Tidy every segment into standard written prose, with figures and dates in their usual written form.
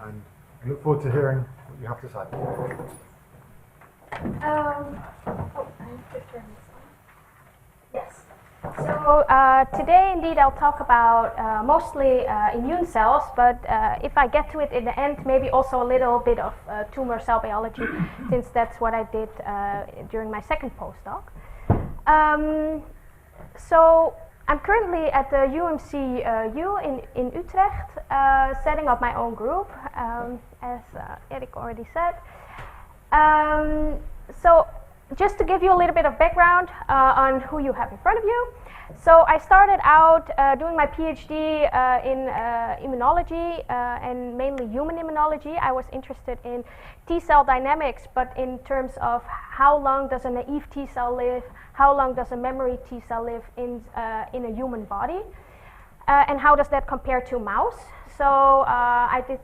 and I look forward to hearing what you have to say. Yes. So today, indeed, I'll talk about mostly immune cells, but if I get to it in the end, maybe also a little bit of tumor cell biology, since that's what I did during my second postdoc. So I'm currently at the UMCU in Utrecht, setting up my own group, as Erik already said. So just to give you a little bit of background on who you have in front of you. So I started out doing my PhD in immunology and mainly human immunology. I was interested in T-cell dynamics, but in terms of how long does a naive T-cell live, how long does a memory T-cell live in a human body, and how does that compare to mouse. So I did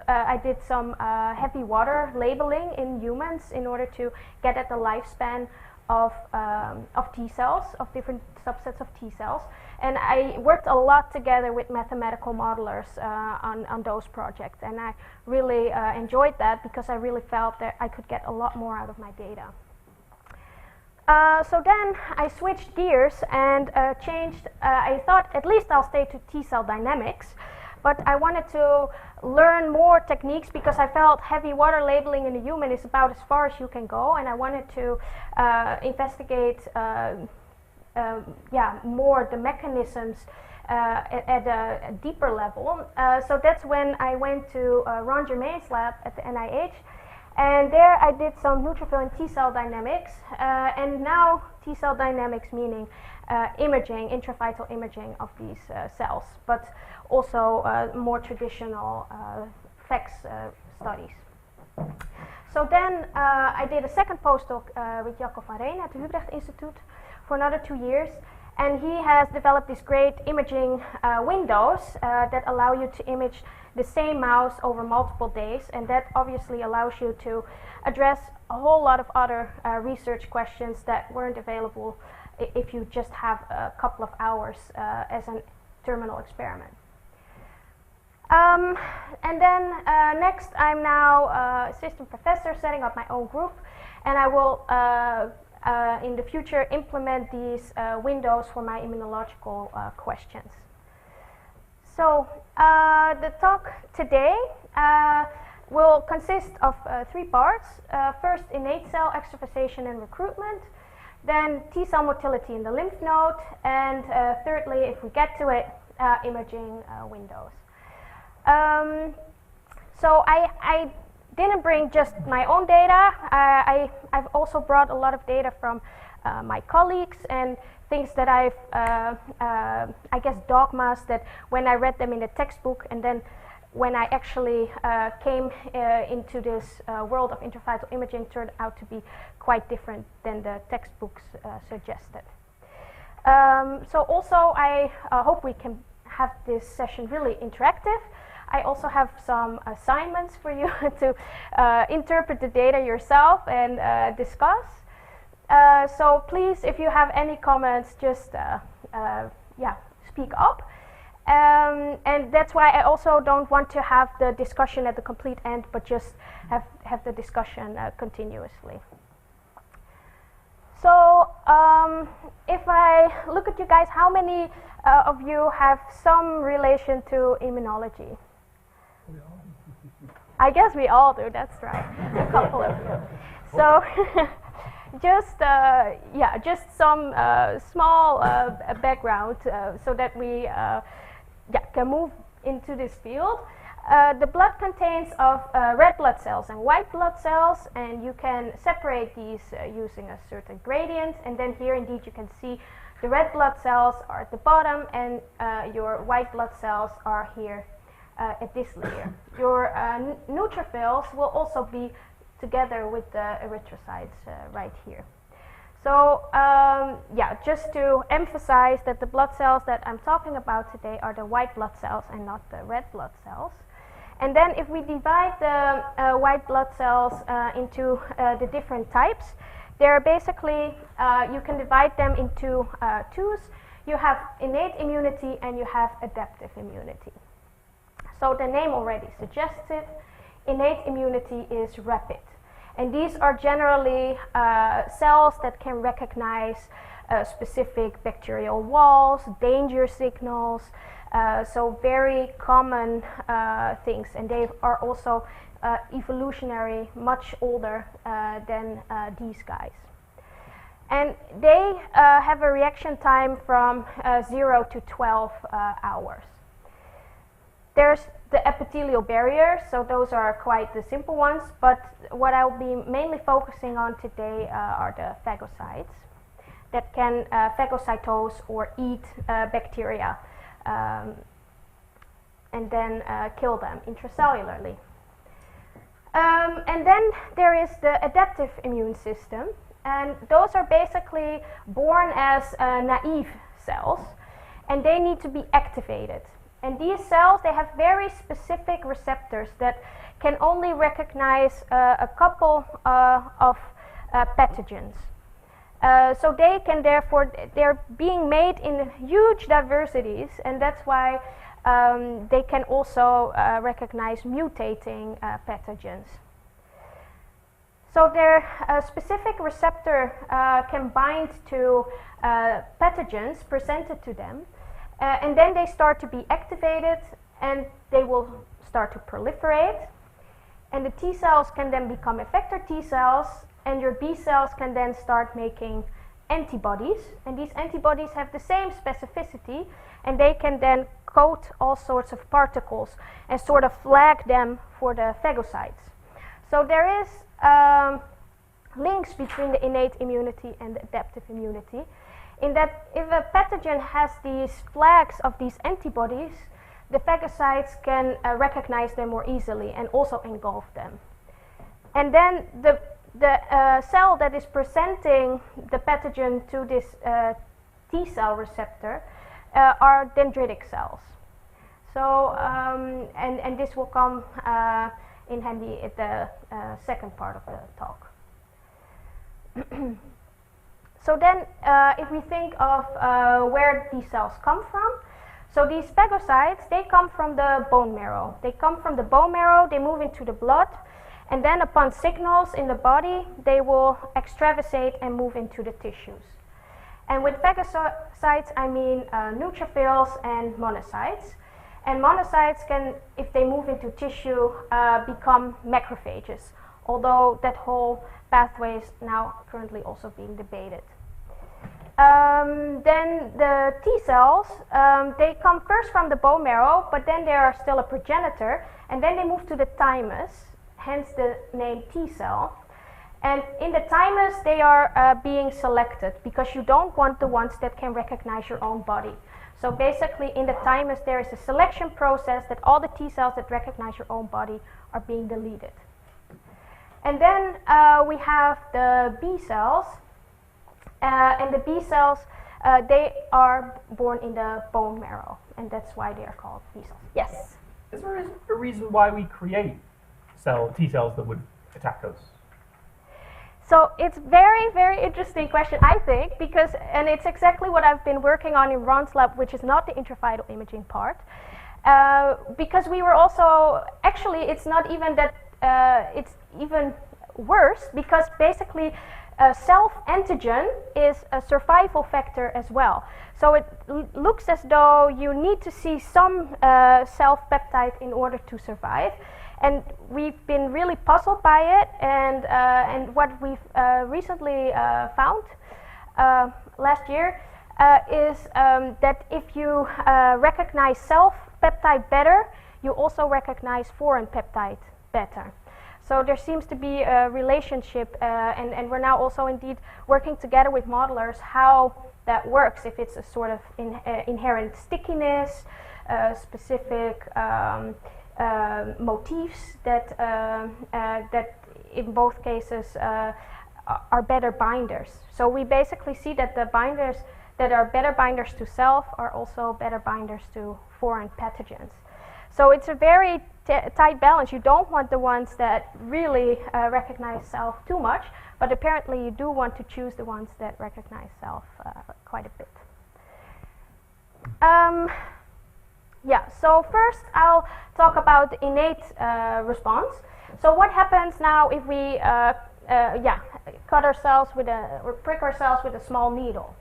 I did some heavy water labeling in humans in order to get at the lifespan of T cells, of different subsets of T cells, and I worked a lot together with mathematical modelers on those projects, and I really enjoyed that because I really felt that I could get a lot more out of my data. So then I switched gears and changed. I thought at least I'll stay to T cell dynamics, but I wanted to learn more techniques because I felt heavy water labeling in the human is about as far as you can go, and I wanted to investigate more the mechanisms at a deeper level. So that's when I went to Ron Germain's lab at the NIH, and there I did some neutrophil and T cell dynamics, and now T cell dynamics meaning imaging, intravital imaging of these cells, but also more traditional FEX studies. So then I did a second postdoc with Jacob van Rijn at the Utrecht Institute for another 2 years, and he has developed these great imaging windows that allow you to image the same mouse over multiple days, and that obviously allows you to address a whole lot of other research questions that weren't available if you just have a couple of hours as a terminal experiment. And then next I'm now assistant professor setting up my own group, and I will in the future implement these windows for my immunological questions. So the talk today will consist of 3 parts. First, innate cell extravasation and recruitment, then T-cell motility in the lymph node, and thirdly, if we get to it, imaging windows. So I didn't bring just my own data. I've also brought a lot of data from my colleagues and things that I've, I guess, dogmas that when I read them in the textbook and then when I actually came into this world of intravital imaging turned out to be quite different than the textbooks suggested. So also I hope we can have this session really interactive. I also have some assignments for you to interpret the data yourself and discuss. So please, if you have any comments, just speak up. And that's why I also don't want to have the discussion at the complete end, but just have the discussion continuously. So if I look at you guys, how many of you have some relation to immunology? I guess we all do, that's right, a couple of you. So just some small background so that we can move into this field. The blood contains of red blood cells and white blood cells, and you can separate these using a certain gradient, and then here indeed you can see the red blood cells are at the bottom and your white blood cells are here at this layer. Your neutrophils will also be together with the erythrocytes right here. So just to emphasize that the blood cells that I'm talking about today are the white blood cells and not the red blood cells. And then if we divide the white blood cells into the different types, they're basically, you can divide them into twos. You have innate immunity and you have adaptive immunity. So So the name already suggests it. Innate immunity is rapid. And these are generally cells that can recognize specific bacterial walls, danger signals, so very common things. And they are also evolutionary, much older than these guys. And they have a reaction time from 0 to 12 hours. There's the epithelial barrier, so those are quite the simple ones, but what I'll be mainly focusing on today are the phagocytes that can phagocytose or eat bacteria and then kill them intracellularly. And then there is the adaptive immune system, and those are basically born as naive cells, and they need to be activated. And these cells, they have very specific receptors that can only recognize a couple of pathogens. So they can therefore, they're being made in huge diversities, and that's why they can also recognize mutating pathogens. So their specific receptor can bind to pathogens presented to them, and then they start to be activated, and they will start to proliferate. And the T cells can then become effector T cells, and your B cells can then start making antibodies. And these antibodies have the same specificity, and they can then coat all sorts of particles and sort of flag them for the phagocytes. So there is links between the innate immunity and the adaptive immunity, in that if a pathogen has these flags of these antibodies, the phagocytes can recognize them more easily and also engulf them. And then the cell that is presenting the pathogen to this T cell receptor are dendritic cells. So, and this will come in handy at the second part of the talk. So then, if we think of where these cells come from, so these phagocytes, they come from the bone marrow. They come from the bone marrow, they move into the blood, and then upon signals in the body, they will extravasate and move into the tissues. And with phagocytes, I mean neutrophils and monocytes. And monocytes can, if they move into tissue, become macrophages, although that whole pathway is now currently also being debated. Then the T cells, they come first from the bone marrow, but then they are still a progenitor, and then they move to the thymus, hence the name T cell. And in the thymus, they are being selected because you don't want the ones that can recognize your own body. So basically, in the thymus, there is a selection process that all the T cells that recognize your own body are being deleted. And then we have the B cells. And the B cells, they are born in the bone marrow, and that's why they are called B cells. Yes? Is there a reason why we create T cells that would attack us? So it's very, very interesting question, I think, because, and it's exactly what I've been working on in Ron's lab, which is not the intravital imaging part, because we were also, actually, it's not even that, it's even worse, because basically, self-antigen is a survival factor as well. So it looks as though you need to see some self-peptide in order to survive. And we've been really puzzled by it, and what we've recently found last year is that if you recognize self-peptide better, you also recognize foreign peptide better. So there seems to be a relationship, and we're now also indeed working together with modelers how that works, if it's a sort of inherent stickiness, specific motifs that in both cases are better binders. So we basically see that the binders that are better binders to self are also better binders to foreign pathogens. So it's a very tight balance. You don't want the ones that really recognize self too much, but apparently you do want to choose the ones that recognize self quite a bit. Yeah, so first I'll talk about the innate response. So what happens now if we cut ourselves with or prick ourselves with a small needle?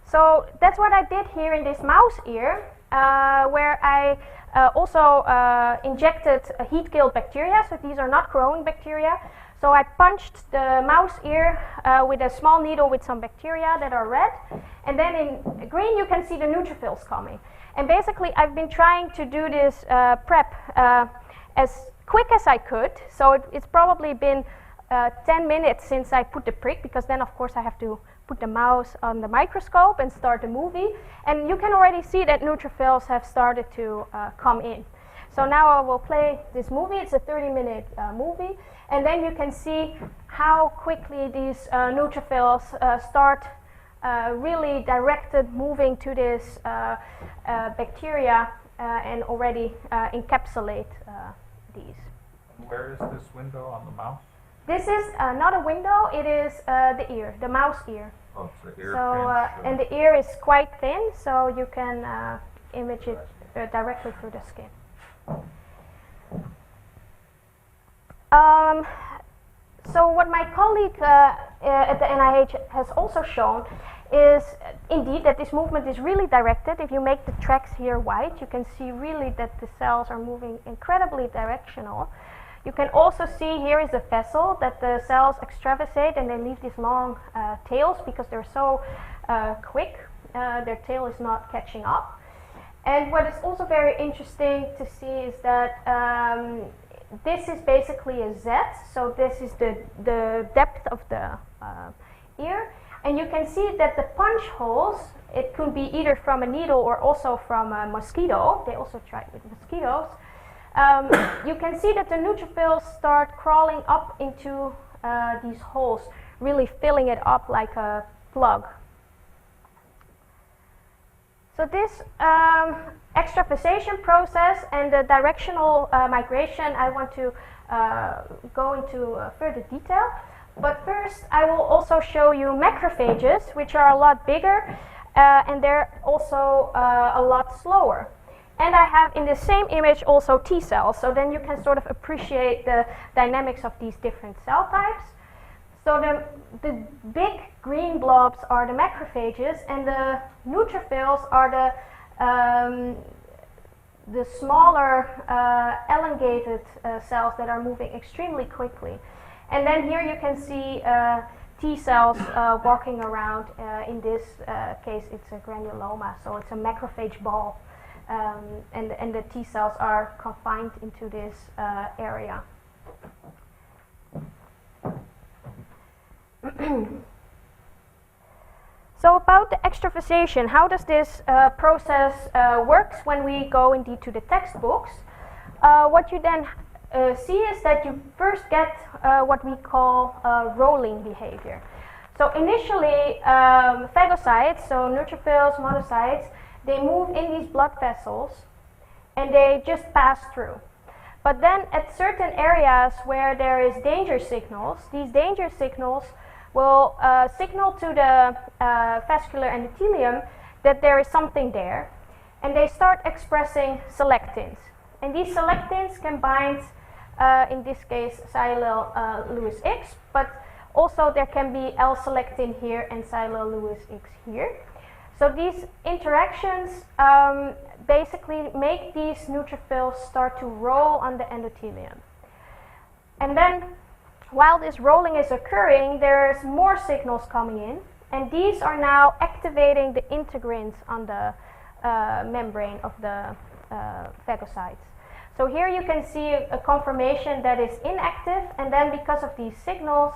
So that's what I did here in this mouse ear, where I also injected heat-killed bacteria. So these are not growing bacteria. So I punched the mouse ear with a small needle with some bacteria that are red, and then in green you can see the neutrophils coming. And basically I've been trying to do this prep as quick as I could. So it's probably been 10 minutes since I put the prick, because then of course I have to put the mouse on the microscope and start the movie. And you can already see that neutrophils have started to come in. So now I will play this movie. It's a 30-minute movie. And then you can see how quickly these neutrophils start really directed moving to this bacteria and already encapsulate these. Where is this window on the mouse? This is not a window, it is the ear, the mouse ear. Oh, it's the ear So, pinch. and the ear is quite thin, so you can image it directly through the skin. So what my colleague at the NIH has also shown is indeed that this movement is really directed. If you make the tracks here white, you can see really that the cells are moving incredibly directional. You can also see here is a vessel that the cells extravasate and they leave these long tails because they're so quick. Their tail is not catching up. And what is also very interesting to see is that this is basically a Z, so this is the depth of the ear. And you can see that the punch holes, it could be either from a needle or also from a mosquito. They also tried with mosquitoes. You can see that the neutrophils start crawling up into these holes, really filling it up like a plug. So this extravasation process and the directional migration, I want to go into further detail. But first, I will also show you macrophages, which are a lot bigger, and they're also a lot slower. And I have in the same image also T cells, so then you can sort of appreciate the dynamics of these different cell types. So the big green blobs are the macrophages, and the neutrophils are the smaller elongated cells that are moving extremely quickly. And then here you can see T cells walking around. In this case, it's a granuloma, so it's a macrophage ball. And the T cells are confined into this area. So about the extravasation, how does this process works when we go indeed to the textbooks? What you then see is that you first get what we call rolling behavior. So initially, phagocytes, so neutrophils, monocytes, they move in these blood vessels and they just pass through. But then at certain areas where there is danger signals, these danger signals will signal to the vascular endothelium that there is something there, and they start expressing selectins. And these selectins can bind, in this case, sialyl Lewis X, but also there can be L-selectin here and sialyl Lewis X here. So these interactions basically make these neutrophils start to roll on the endothelium. And then, while this rolling is occurring, there's more signals coming in, and these are now activating the integrins on the membrane of the phagocytes. So here you can see a conformation that is inactive, and then because of these signals,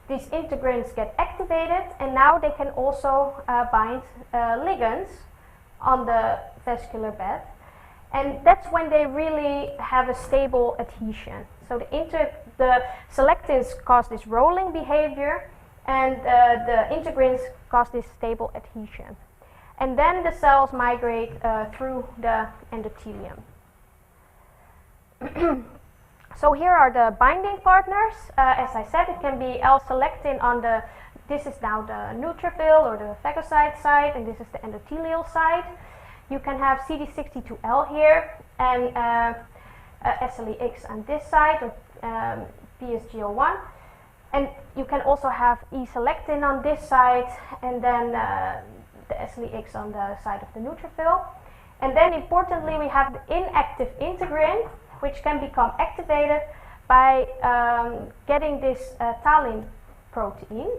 these integrins get activated, and now they can also bind ligands on the vascular bed. And that's when they really have a stable adhesion. So the selectins cause this rolling behavior, and the integrins cause this stable adhesion. And then the cells migrate through the endothelium. So here are the binding partners. As I said, it can be L-selectin on the, this is now the neutrophil or the phagocyte side, and this is the endothelial side. you can have CD62L here and SLEX on this side, or PSGL1. And you can also have E-selectin on this side, and then the SLEX on the side of the neutrophil. And then importantly, we have the inactive integrin, which can become activated by getting this taline protein.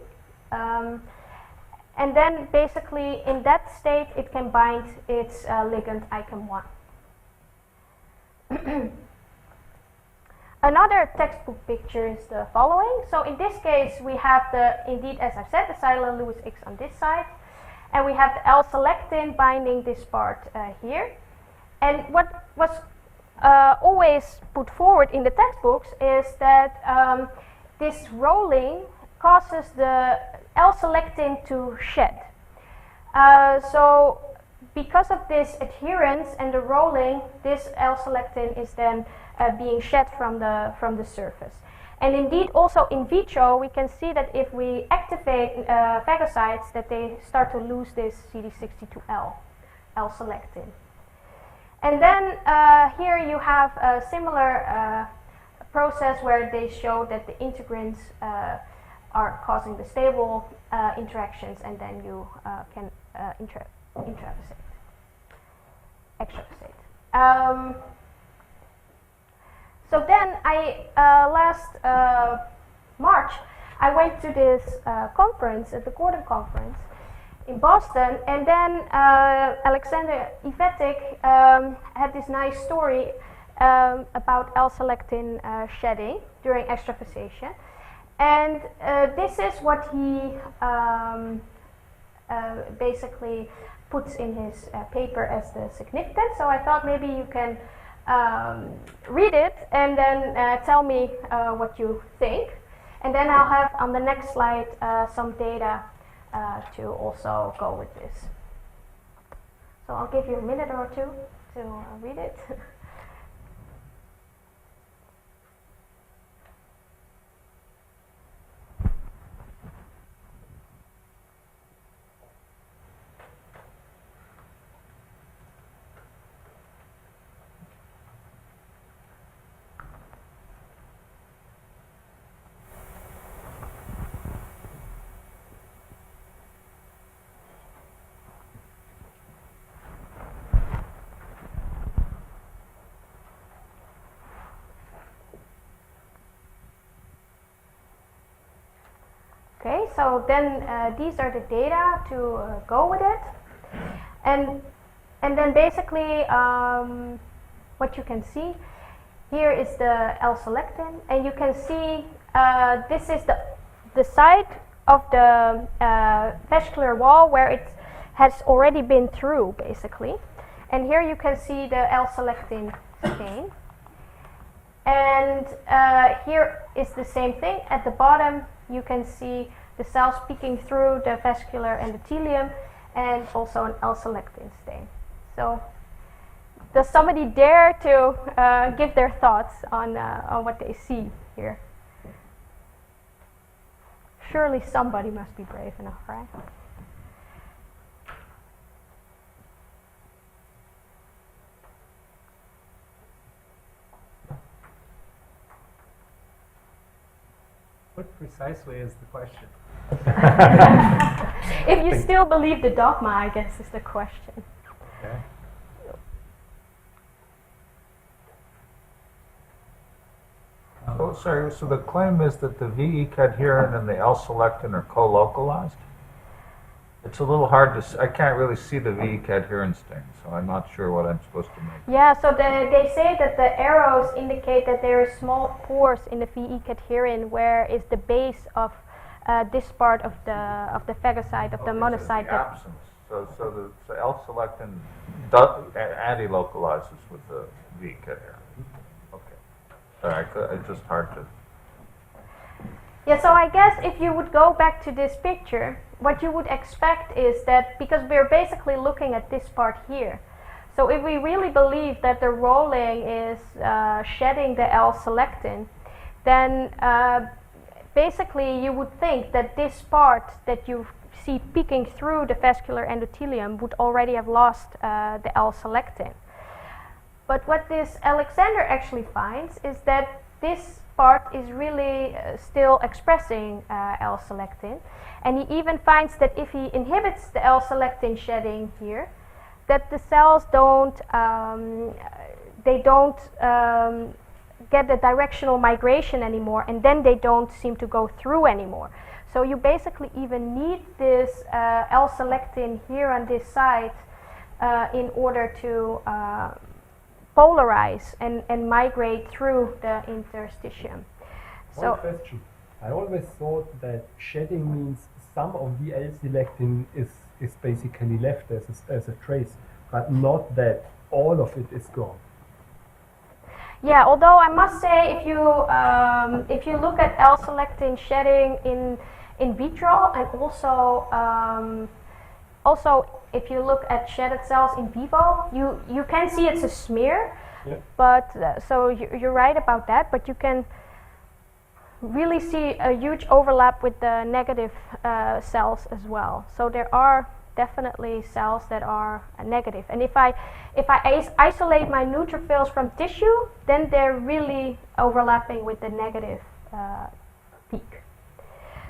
And then basically in that state, it can bind its ligand ICAM1. Another textbook picture is the following. So in this case, we have indeed, as I said, the sialyl Lewis X on this side. And we have the L-selectin binding this part here. And what was always put forward in the textbooks is that this rolling causes the L-selectin to shed. So because of this adherence and the rolling, this L-selectin is then being shed from the surface. And indeed, also in vitro, we can see that if we activate phagocytes, that they start to lose this CD62L, L-selectin. And then here you have a similar process where they show that the integrins are causing the stable interactions, and then you can extravasate. So then last March, I went to this conference, at the Gordon conference in Boston, and then Alexander Ivetic had this nice story about L-selectin shedding during extravasation. And this is what he basically puts in his paper as the significance. So I thought maybe you can read it and then tell me what you think. And then I'll have on the next slide some data to also go with this. So I'll give you a minute or two to read it. Okay, so then these are the data to go with it, and then basically what you can see here is the L-selectin, and you can see this is the side of the vascular wall where it has already been through, basically, and here you can see the L-selectin stain. And here is the same thing. At the bottom, you can see the cells peeking through the vascular endothelium, and also an L-selectin stain. So, does somebody dare to give their thoughts on what they see here? Surely somebody must be brave enough, right? What precisely is the question? If you still believe the dogma, I guess, is the question. Okay. Oh, sorry, so the claim is that the VE cadherin and the L-selectin are co-localized? It's a little hard to I can't really see the VE cadherin stain, so I'm not sure what I'm supposed to make. Yeah, so they say that the arrows indicate that there are small pores in the VE cadherin, where is the base of this part of the phagocyte, of the monocyte. So the absence. So the L-selectin anti-localizes with the VE cadherin. Okay. Sorry, it's just hard to. Yeah, so I guess if you would go back to this picture, what you would expect is that, because we're basically looking at this part here, so if we really believe that the rolling is shedding the L-selectin, then basically you would think that this part that you've see peeking through the vascular endothelium would already have lost the L-selectin. But what this Alexander actually finds is that this part is really still expressing L-selectin, and he even finds that if he inhibits the L-selectin shedding here, that the cells don't get the directional migration anymore, and then they don't seem to go through anymore. So you basically even need this L-selectin here on this side in order to polarize and migrate through the interstitium. One question. I always thought that shedding means some of the L-selectin is basically left as a trace, but not that all of it is gone. Yeah, although I must say, if you look at L-selectin shedding in vitro, and also if you look at shedded cells in vivo, you can see it's a smear. Yeah. But so you're right about that. But you can really see a huge overlap with the negative cells as well. So there are definitely cells that are negative. And if I isolate my neutrophils from tissue, then they're really overlapping with the negative peak.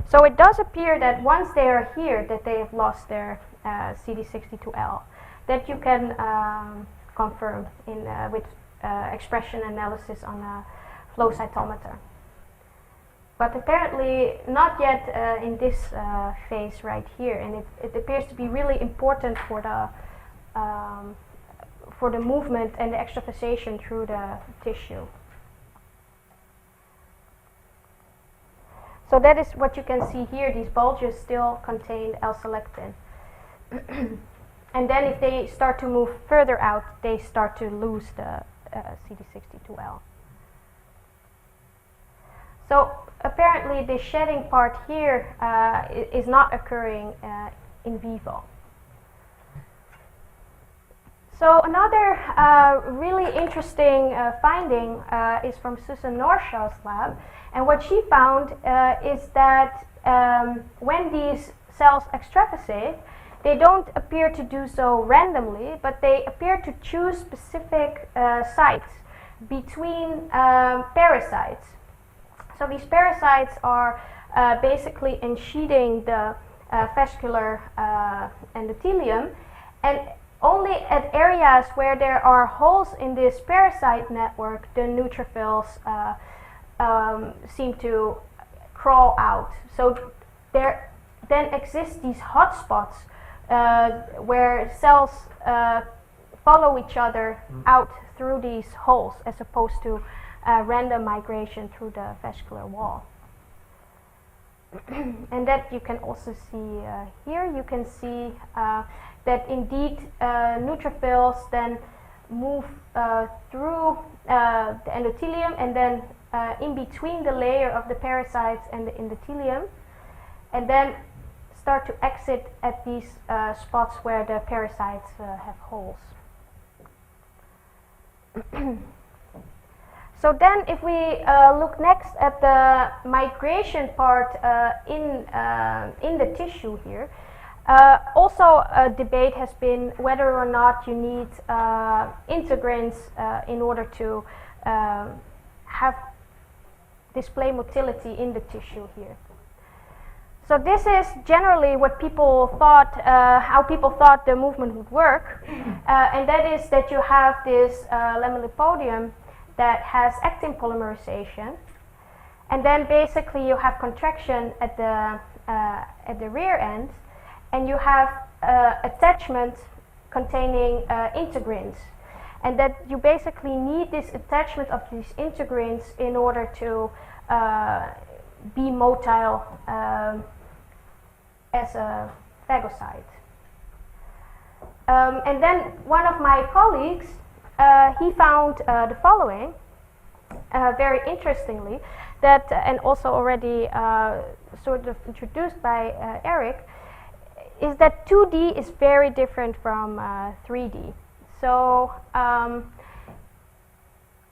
So it does appear that once they are here, that they have lost their CD62L. That you can confirm with expression analysis on a flow cytometer. But apparently not yet in this phase right here, and it appears to be really important for the movement and the extravasation through the tissue. So that is what you can see here. These bulges still contain L-selectin. And then if they start to move further out, they start to lose the CD62L. So apparently the shedding part here is not occurring in vivo. So another really interesting finding is from Susan Norshaw's lab, and what she found is that when these cells extravasate, they don't appear to do so randomly, but they appear to choose specific sites between parasites. So these parasites are basically ensheathing the vascular endothelium, and only at areas where there are holes in this parasite network, the neutrophils seem to crawl out. So there then exist these hotspots where cells follow each other out through these holes, as opposed to random migration through the vascular wall. And that you can also see here. You can see that indeed neutrophils then move through the endothelium, and then in between the layer of the parasites and the endothelium, and then start to exit at these spots where the parasites have holes. So then if we look next at the migration part in the tissue here, also a debate has been whether or not you need integrins in order to have display motility in the tissue here. So this is generally what people thought, how people thought the movement would work, and that is that you have this lamellipodium that has actin polymerization, and then basically you have contraction at the rear end, and you have attachment containing integrins, and that you basically need this attachment of these integrins in order to be motile as a phagocyte. And then one of my colleagues, he found the following, very interestingly, that, and also already sort of introduced by Eric, is that 2D is very different from 3D. So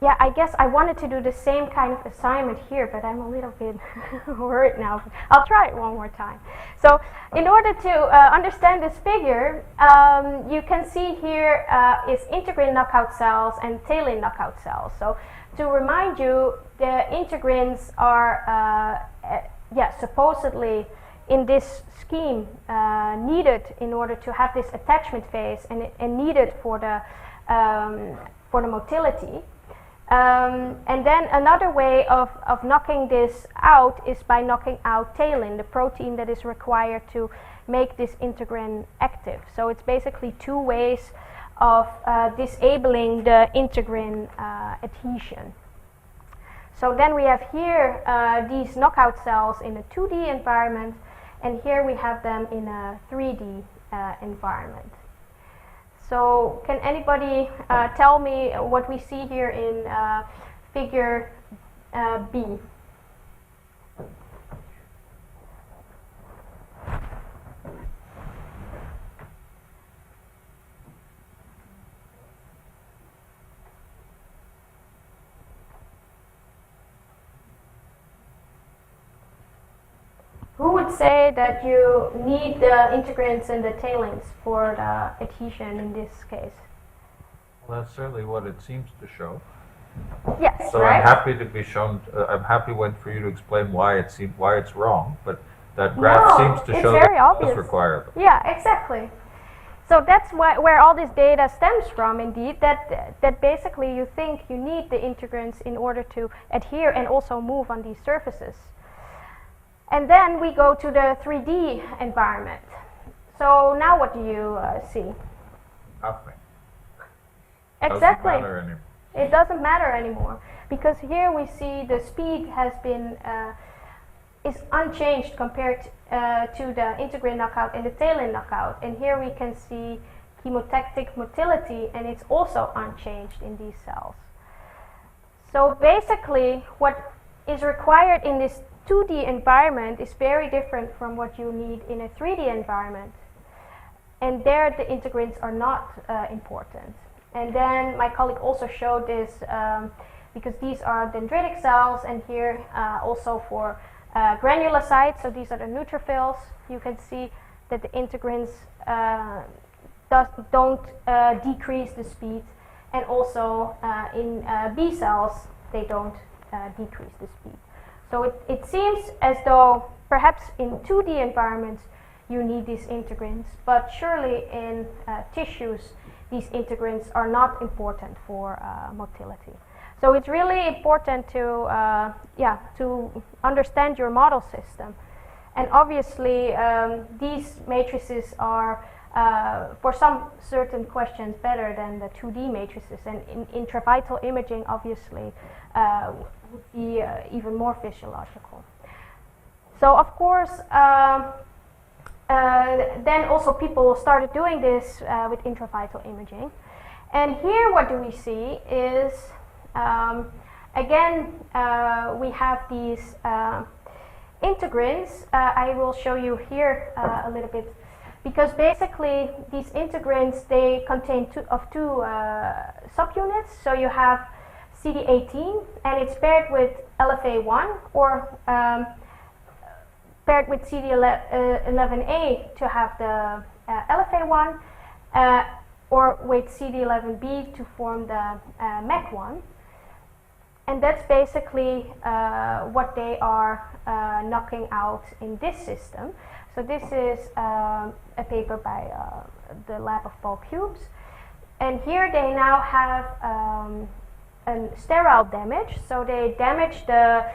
yeah, I guess I wanted to do the same kind of assignment here, but I'm a little bit worried now. I'll try it one more time. So in order to understand this figure, you can see here is integrin knockout cells and tailin knockout cells. So to remind you, the integrins are supposedly in this scheme needed in order to have this attachment phase and needed for the motility. And then another way of knocking this out is by knocking out tailin, the protein that is required to make this integrin active. So it's basically two ways of disabling the integrin adhesion. So then we have here these knockout cells in a 2D environment, and here we have them in a 3D environment. So can anybody tell me what we see here in figure B? Who would say that you need the integrins and the tailins for the adhesion in this case? Well, that's certainly what it seems to show. Yes, So right? I'm happy to be shown. I'm happy for you to explain why it's wrong. But that graph No, seems to it's show very that it does obvious. require them. Yeah, exactly. So that's where all this data stems from, indeed, that basically you think you need the integrins in order to adhere and also move on these surfaces. And then we go to the 3D environment. So now what do you see? Nothing. Exactly. Doesn't matter anymore. It doesn't matter anymore, because here we see the speed has been is unchanged compared to the integrin knockout and the tailin knockout. And here we can see chemotactic motility, and it's also unchanged in these cells. So basically, what is required in this 2D environment is very different from what you need in a 3D environment. And there the integrins are not important. And then my colleague also showed this because these are dendritic cells, and here also for granulocytes, so these are the neutrophils. You can see that the integrins don't decrease the speed, and also in B cells they don't decrease the speed. So it seems as though perhaps in 2D environments you need these integrins, but surely in tissues these integrins are not important for motility. So it's really important to understand your model system. And obviously these matrices are for some certain questions better than the 2D matrices, and in intravital imaging obviously would be even more physiological. So of course then also people started doing this with intravital imaging. And here what do we see is again we have these integrins. I will show you here a little bit, because basically these integrins, they contain two subunits. So you have CD18, and it's paired with LFA1 or paired with CD11A to have the LFA1, or with CD11B to form the MEC1. And that's basically what they are knocking out in this system. So this is a paper by the lab of Paul Cubes. And here they now have a sterile damage. So they damage the,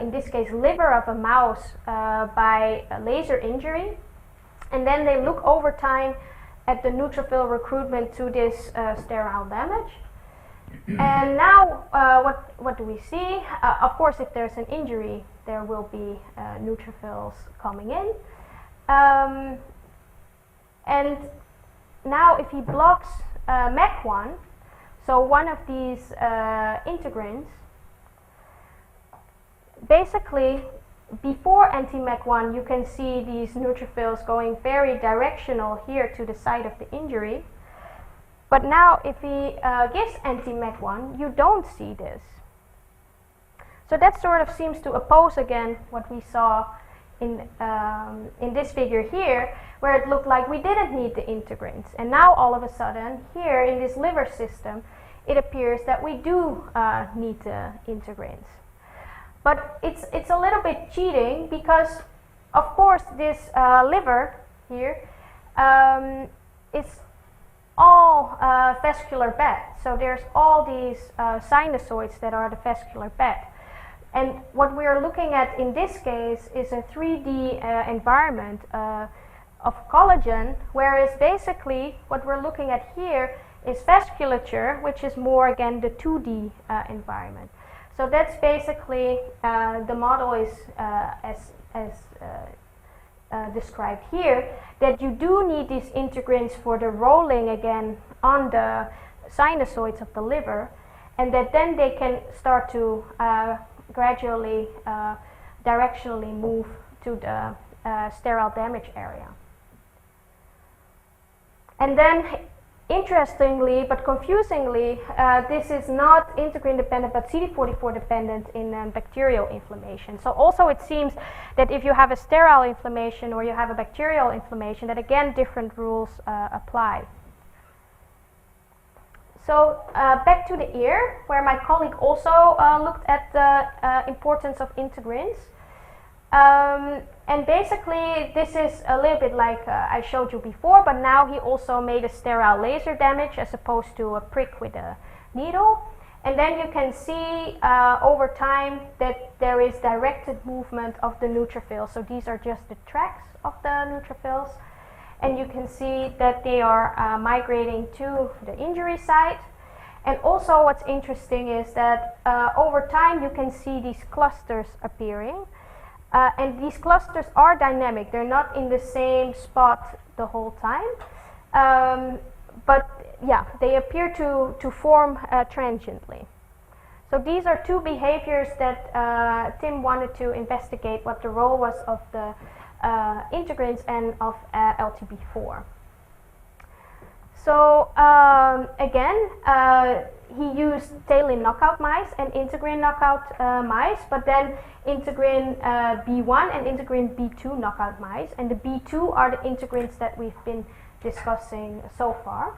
in this case, liver of a mouse by a laser injury. And then they look over time at the neutrophil recruitment to this sterile damage. And now what do we see? Of course, if there's an injury, there will be neutrophils coming in. And now if he blocks MEC1, so one of these integrins, basically before anti-MEC1 you can see these neutrophils going very directional here to the site of the injury. But now if he gives anti-MEC1, you don't see this. So that sort of seems to oppose again what we saw in this figure here, where it looked like we didn't need the integrins. And now all of a sudden, here in this liver system, it appears that we do need the integrins. But it's a little bit cheating because, of course, this liver here is all vascular bed. So there's all these sinusoids that are the vascular bed. And what we are looking at in this case is a 3D environment of collagen, whereas basically what we're looking at here is vasculature, which is more again the 2D environment. So that's basically the model is as described here, that you do need these integrins for the rolling again on the sinusoids of the liver, and that then they can start to gradually, directionally move to the sterile damage area. And then, interestingly but confusingly, this is not integrin dependent but CD44 dependent in bacterial inflammation. So also it seems that if you have a sterile inflammation or you have a bacterial inflammation, that again different rules apply. So back to the ear, where my colleague also looked at the importance of integrins. And basically this is a little bit like I showed you before, but now he also made a sterile laser damage as opposed to a prick with a needle. And then you can see over time that there is directed movement of the neutrophils. So these are just the tracks of the neutrophils. And you can see that they are migrating to the injury site. And also what's interesting is that over time you can see these clusters appearing. And these clusters are dynamic. They're not in the same spot the whole time. But yeah, they appear to form transiently. So these are two behaviors that Tim wanted to investigate what the role was of the integrins and of LTB4. So again, he used tailin knockout mice and integrin knockout mice, but then integrin B1 and integrin B2 knockout mice, and the B2 are the integrins that we've been discussing so far.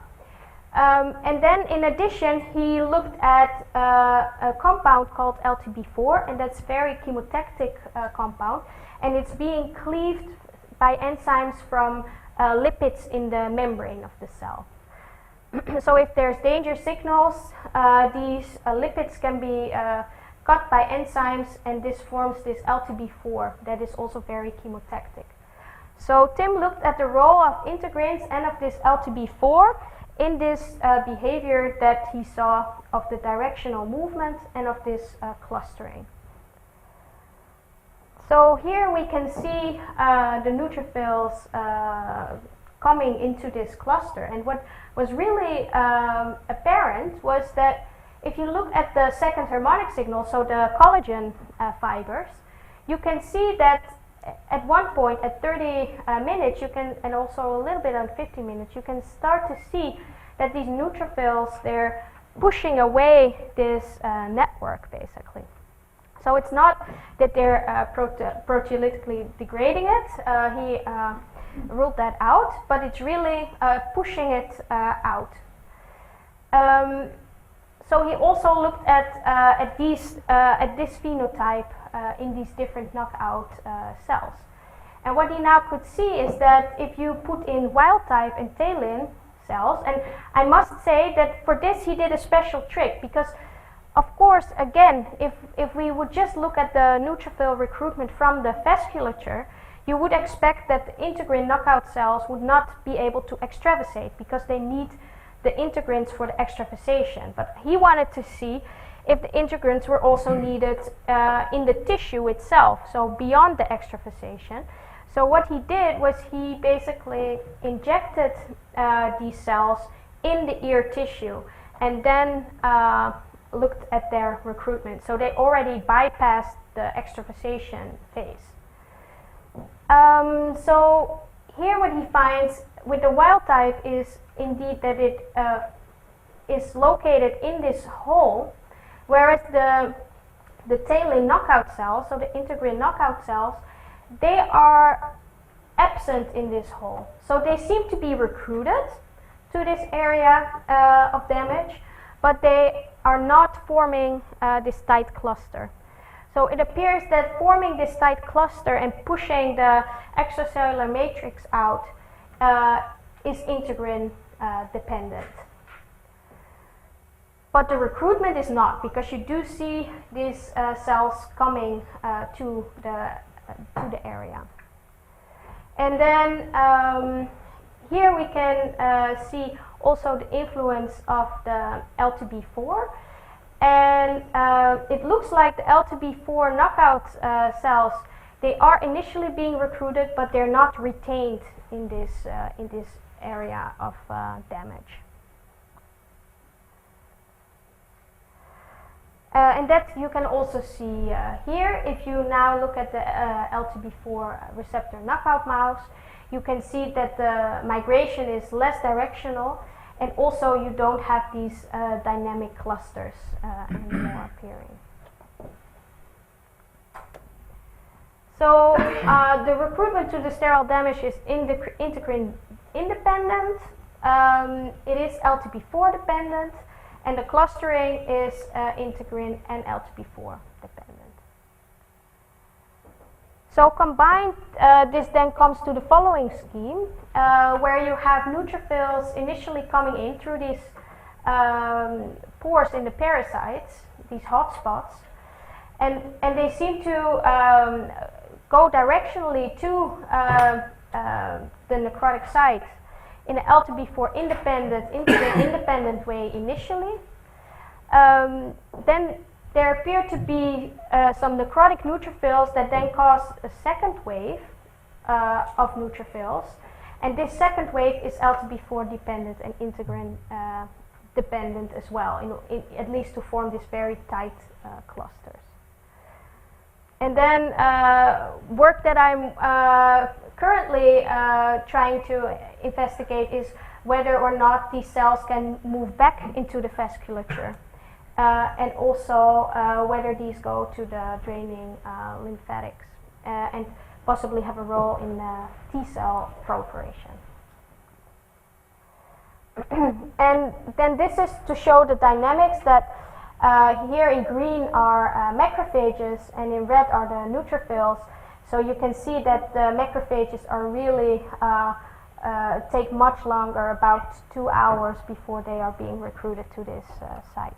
And then in addition, he looked at a compound called LTB4, and that's very chemotactic compound, and it's being cleaved by enzymes from lipids in the membrane of the cell. So if there's danger signals, these lipids can be cut by enzymes, and this forms this LTB4 that is also very chemotactic. So Tim looked at the role of integrins and of this LTB4 in this behavior that he saw of the directional movement and of this clustering. So here we can see the neutrophils coming into this cluster, and what was really apparent was that if you look at the second harmonic signal, so the collagen fibers, you can see that at one point at 30 minutes you can, and also a little bit on 50 minutes, you can start to see that these neutrophils, they're pushing away this network basically. So it's not that they're proteolytically degrading it, he ruled that out, but it's really pushing it out. So he also looked at this phenotype in these different knockout cells. And what he now could see is that if you put in wild type and tailin cells, and I must say that for this he did a special trick, because of course, again, if we would just look at the neutrophil recruitment from the vasculature, you would expect that the integrin knockout cells would not be able to extravasate because they need the integrins for the extravasation. But he wanted to see if the integrins were also needed in the tissue itself, so beyond the extravasation. So what he did was he basically injected these cells in the ear tissue and then looked at their recruitment. So they already bypassed the extravasation phase. So here what he finds with the wild type is indeed that it is located in this hole, whereas the tailin knockout cells, so the integrin knockout cells, they are absent in this hole. So they seem to be recruited to this area of damage, but they are not forming this tight cluster. So it appears that forming this tight cluster and pushing the extracellular matrix out is integrin dependent. But the recruitment is not, because you do see these cells coming to the area. And then here we can see also the influence of the L2B4. And it looks like the L2B4 knockout cells, they are initially being recruited, but they're not retained in this area of damage. And that you can also see here. If you now look at the L2B4 receptor knockout mouse, you can see that the migration is less directional, and also you don't have these dynamic clusters anymore appearing. So the recruitment to the sterile damage is integrin independent. It is L2B4 dependent, and the clustering is integrin and L2B4 dependent. So combined, this then comes to the following scheme, where you have neutrophils initially coming in through these pores in the parasites, these hotspots, and they seem to go directionally to the necrotic site in an L2B4 independent, integrin independent way initially. Then there appear to be some necrotic neutrophils that then cause a second wave of neutrophils, and this second wave is L2B4 dependent and integrin dependent as well, at least to form these very tight clusters. And then work that I'm currently trying to investigate is whether or not these cells can move back into the vasculature. And also whether these go to the draining lymphatics and possibly have a role in T-cell proliferation. And then this is to show the dynamics that here in green are macrophages and in red are the neutrophils. So you can see that the macrophages are really take much longer, about 2 hours before they are being recruited to this site.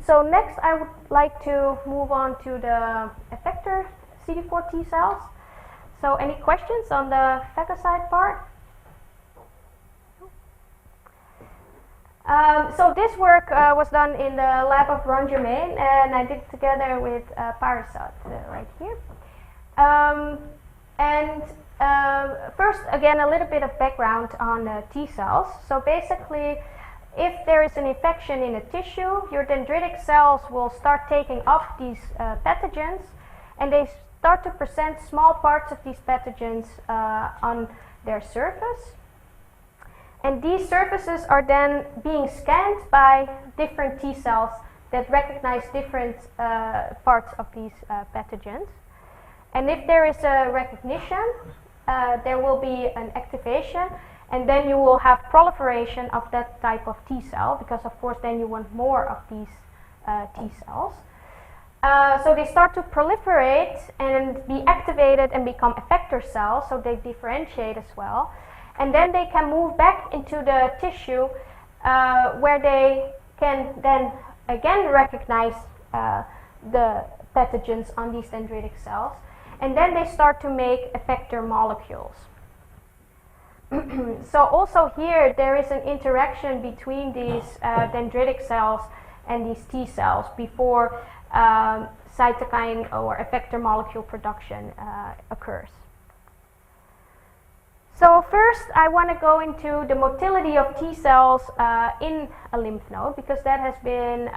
So next I would like to move on to the effector CD4 T cells. So any questions on the phagocyte part? So this work was done in the lab of Ron Germain, and I did it together with Parasat right here. First, again, a little bit of background on T cells. So basically, if there is an infection in a tissue, your dendritic cells will start taking up these pathogens, and they start to present small parts of these pathogens on their surface. And these surfaces are then being scanned by different T cells that recognize different parts of these pathogens. And if there is a recognition, there will be an activation, and then you will have proliferation of that type of T cell, because of course then you want more of these T cells. So they start to proliferate and be activated and become effector cells, so they differentiate as well. And then they can move back into the tissue where they can then again recognize the pathogens on these dendritic cells. And then they start to make effector molecules. So also here there is an interaction between these dendritic cells and these T cells before cytokine or effector molecule production occurs. So first I want to go into the motility of T cells in a lymph node, because that has been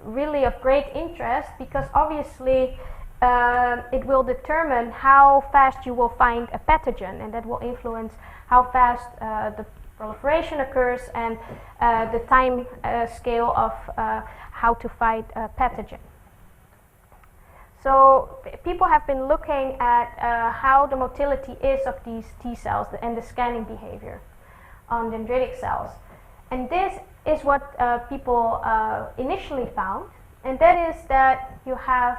really of great interest, because obviously it will determine how fast you will find a pathogen, and that will influence how fast the proliferation occurs, and the time scale of how to fight a pathogen. So people have been looking at how the motility is of these T cells and the scanning behavior on dendritic cells. And this is what people initially found, and that is that you have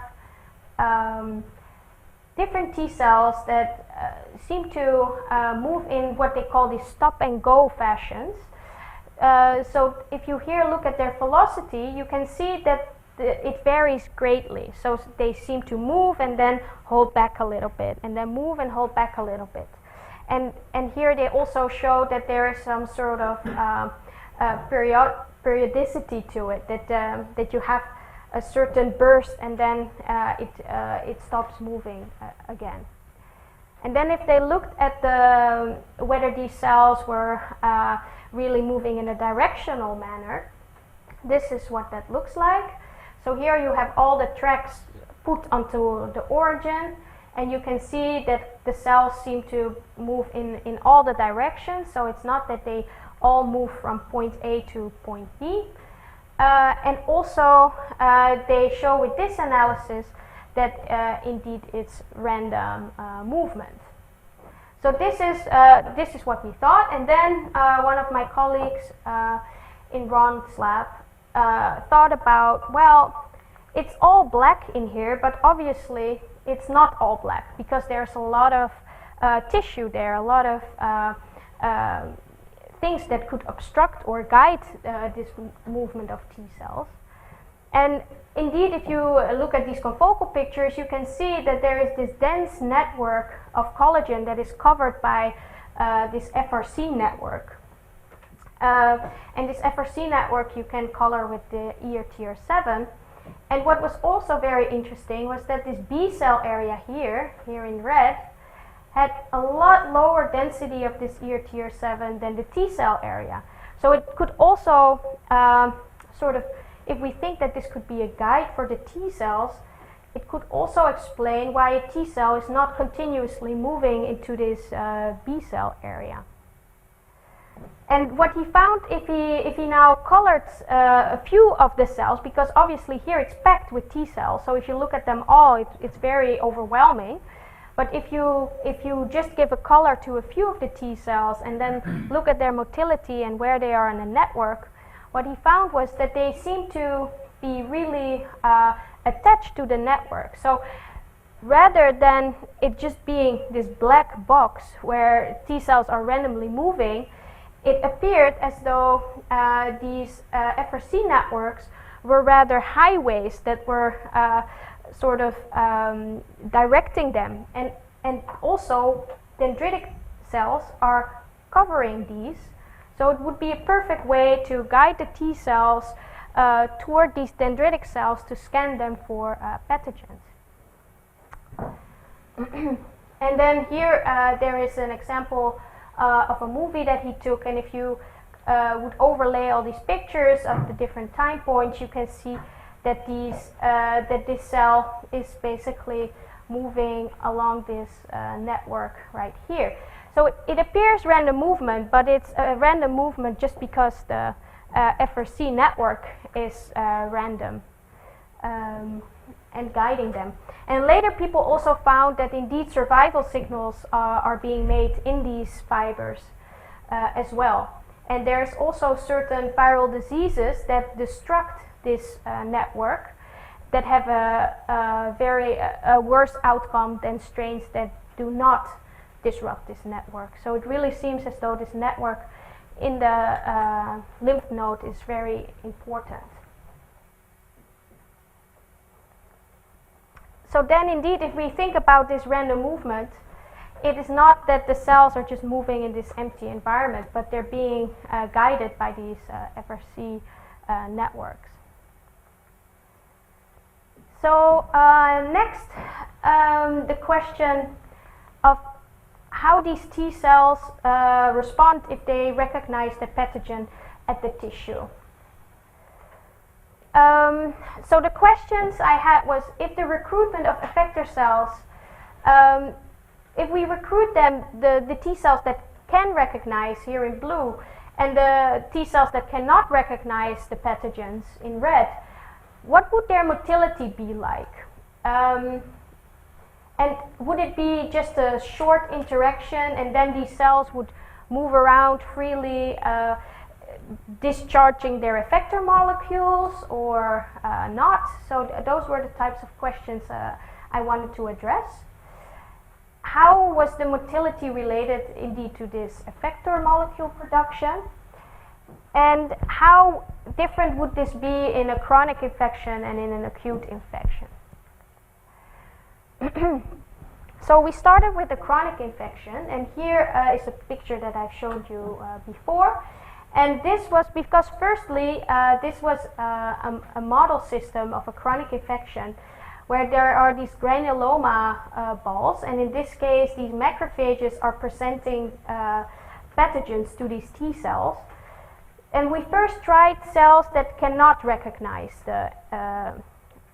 different T cells that seem to move in what they call these stop and go fashions. So if you here look at their velocity, you can see that it varies greatly. So they seem to move and then hold back a little bit, and then move and hold back a little bit. And here they also show that there is some sort of periodicity to it, that you have a certain burst and then it stops moving again. And then if they looked at whether these cells were really moving in a directional manner, this is what that looks like. So here you have all the tracks put onto the origin, and you can see that the cells seem to move in all the directions. So it's not that they all move from point A to point B. And also they show with this analysis that indeed it's random movement. So this is what we thought. And then one of my colleagues in Ron's lab thought about, well, it's all black in here, but obviously it's not all black, because there's a lot of tissue there, a lot of things that could obstruct or guide this movement of T cells. And indeed, if you look at these confocal pictures, you can see that there is this dense network of collagen that is covered by this FRC network. And this FRC network you can color with the ERTR7. And what was also very interesting was that this B cell area here in red, had a lot lower density of this ERTR7 than the T cell area. So it could also sort of, if we think that this could be a guide for the T cells, it could also explain why a T cell is not continuously moving into this B cell area. And what he found, if he now colored a few of the cells, because obviously here it's packed with T cells, so if you look at them all, it's very overwhelming. But if you just give a color to a few of the T cells and then look at their motility and where they are in the network, what he found was that they seem to be really attached to the network. So rather than it just being this black box where T cells are randomly moving, it appeared as though these FRC networks were rather highways that were sort of directing them, and also dendritic cells are covering these, so it would be a perfect way to guide the T cells toward these dendritic cells to scan them for pathogens. And then here there is an example of a movie that he took, and if you would overlay all these pictures of the different time points, you can see that this cell is basically moving along this network right here. So it appears random movement, but it's a random movement just because the FRC network is random and guiding them. And later people also found that indeed survival signals are being made in these fibers as well. And there's also certain viral diseases that destruct this network that have a very worse outcome than strains that do not disrupt this network. So it really seems as though this network in the lymph node is very important. So then indeed, if we think about this random movement, it is not that the cells are just moving in this empty environment, but they're being guided by these FRC networks. So next, the question of how these T cells respond if they recognize the pathogen at the tissue. So the questions I had was, if the recruitment of effector cells, if we recruit them, the T cells that can recognize here in blue, and the T cells that cannot recognize the pathogens in red, what would their motility be like? And would it be just a short interaction and then these cells would move around freely, discharging their effector molecules, or not? So those were the types of questions I wanted to address. How was the motility related indeed to this effector molecule production? And how different would this be in a chronic infection and in an acute infection? So we started with the chronic infection, and here is a picture that I've showed you before. And this was because firstly, this was a model system of a chronic infection where there are these granuloma balls, and in this case these macrophages are presenting pathogens to these T cells. And we first tried cells that cannot recognize the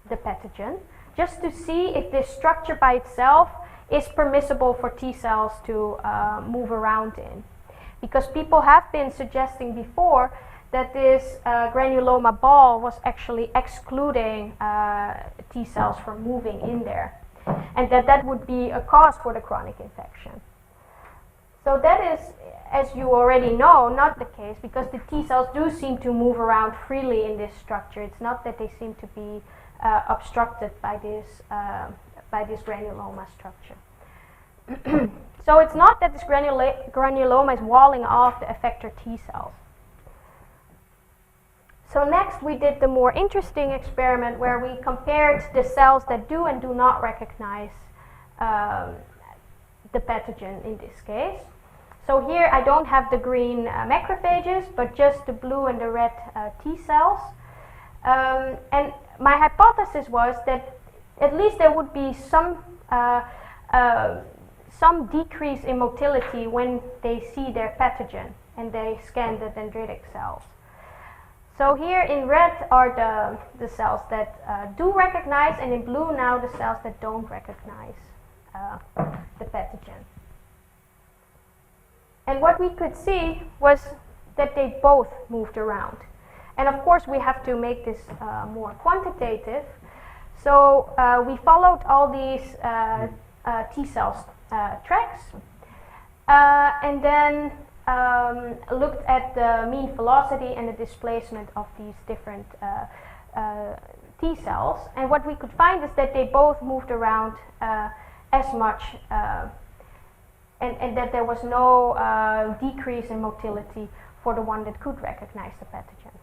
pathogen, just to see if this structure by itself is permissible for T cells to move around in. Because people have been suggesting before that this granuloma ball was actually excluding T cells from moving in there, and that would be a cause for the chronic infection. So that is, as you already know, not the case, because the T cells do seem to move around freely in this structure. It's not that they seem to be obstructed by this granuloma structure. So it's not that this granuloma is walling off the effector T cells. So next we did the more interesting experiment where we compared the cells that do and do not recognize the pathogen in this case. So here I don't have the green macrophages, but just the blue and the red T cells. And my hypothesis was that at least there would be some decrease in motility when they see their pathogen and they scan the dendritic cells. So here in red are the cells that do recognize, and in blue now the cells that don't recognize the pathogen. And what we could see was that they both moved around. And of course we have to make this more quantitative. So we followed all these T cells tracks and then looked at the mean velocity and the displacement of these different T cells. And what we could find is that they both moved around as much and that there was no decrease in motility for the one that could recognize the pathogen.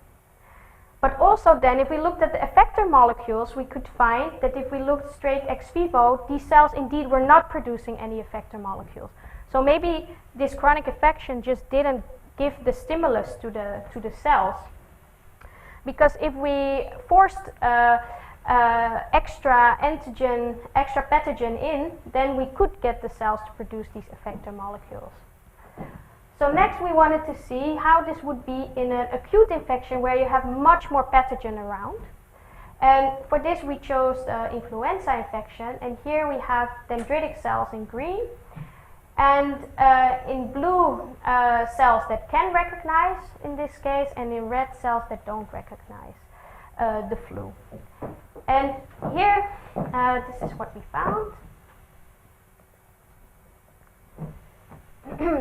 But also then, if we looked at the effector molecules, we could find that if we looked straight ex vivo, these cells indeed were not producing any effector molecules. So maybe this chronic infection just didn't give the stimulus to the cells. Because if we forced extra antigen, extra pathogen in, then we could get the cells to produce these effector molecules. So next we wanted to see how this would be in an acute infection where you have much more pathogen around. And for this we chose influenza infection, and here we have dendritic cells in green, and in blue cells that can recognize in this case, and in red cells that don't recognize the flu. And here, this is what we found.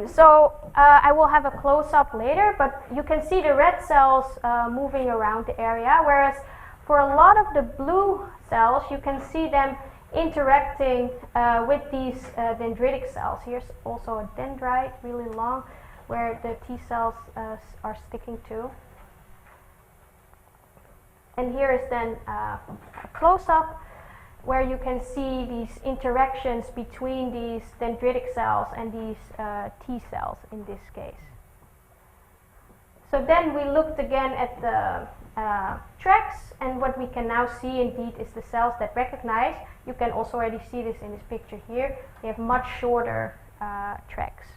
So I will have a close-up later, but you can see the red cells moving around the area, whereas for a lot of the blue cells, you can see them interacting with these dendritic cells. Here's also a dendrite, really long, where the T cells are sticking to. And here is then a close-up where you can see these interactions between these dendritic cells and these T cells in this case. So then we looked again at the tracks, and what we can now see indeed is the cells that recognize. You can also already see this in this picture here. They have much shorter tracks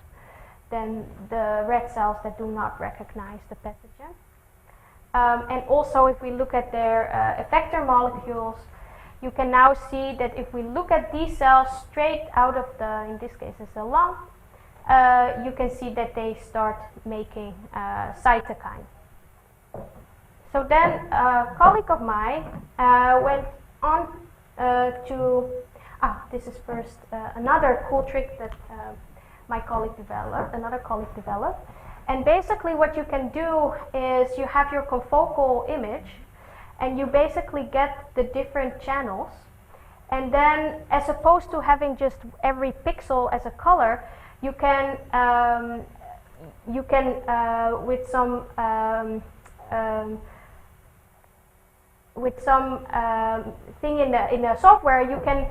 than the red cells that do not recognize the pathogen. And also if we look at their effector molecules, you can now see that if we look at these cells straight out of the, in this case it's the lung, you can see that they start making cytokine. So then a colleague of mine went on this is first another cool trick that another colleague developed. And basically what you can do is you have your confocal image and you basically get the different channels, and then as opposed to having just every pixel as a color, you can with some thing in the software, you can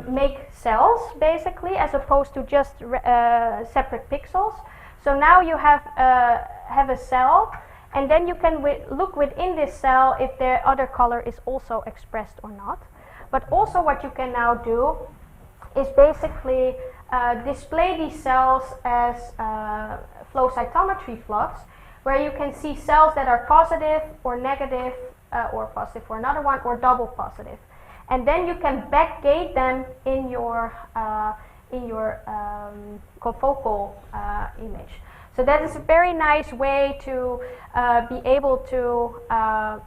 make cells basically as opposed to just separate pixels. So now you have a cell, and then you can look within this cell if the other color is also expressed or not. But also what you can now do is basically display these cells as flow cytometry plots, where you can see cells that are positive or negative, or positive for another one, or double positive. And then you can backgate them in your confocal image. So that is a very nice way to be able to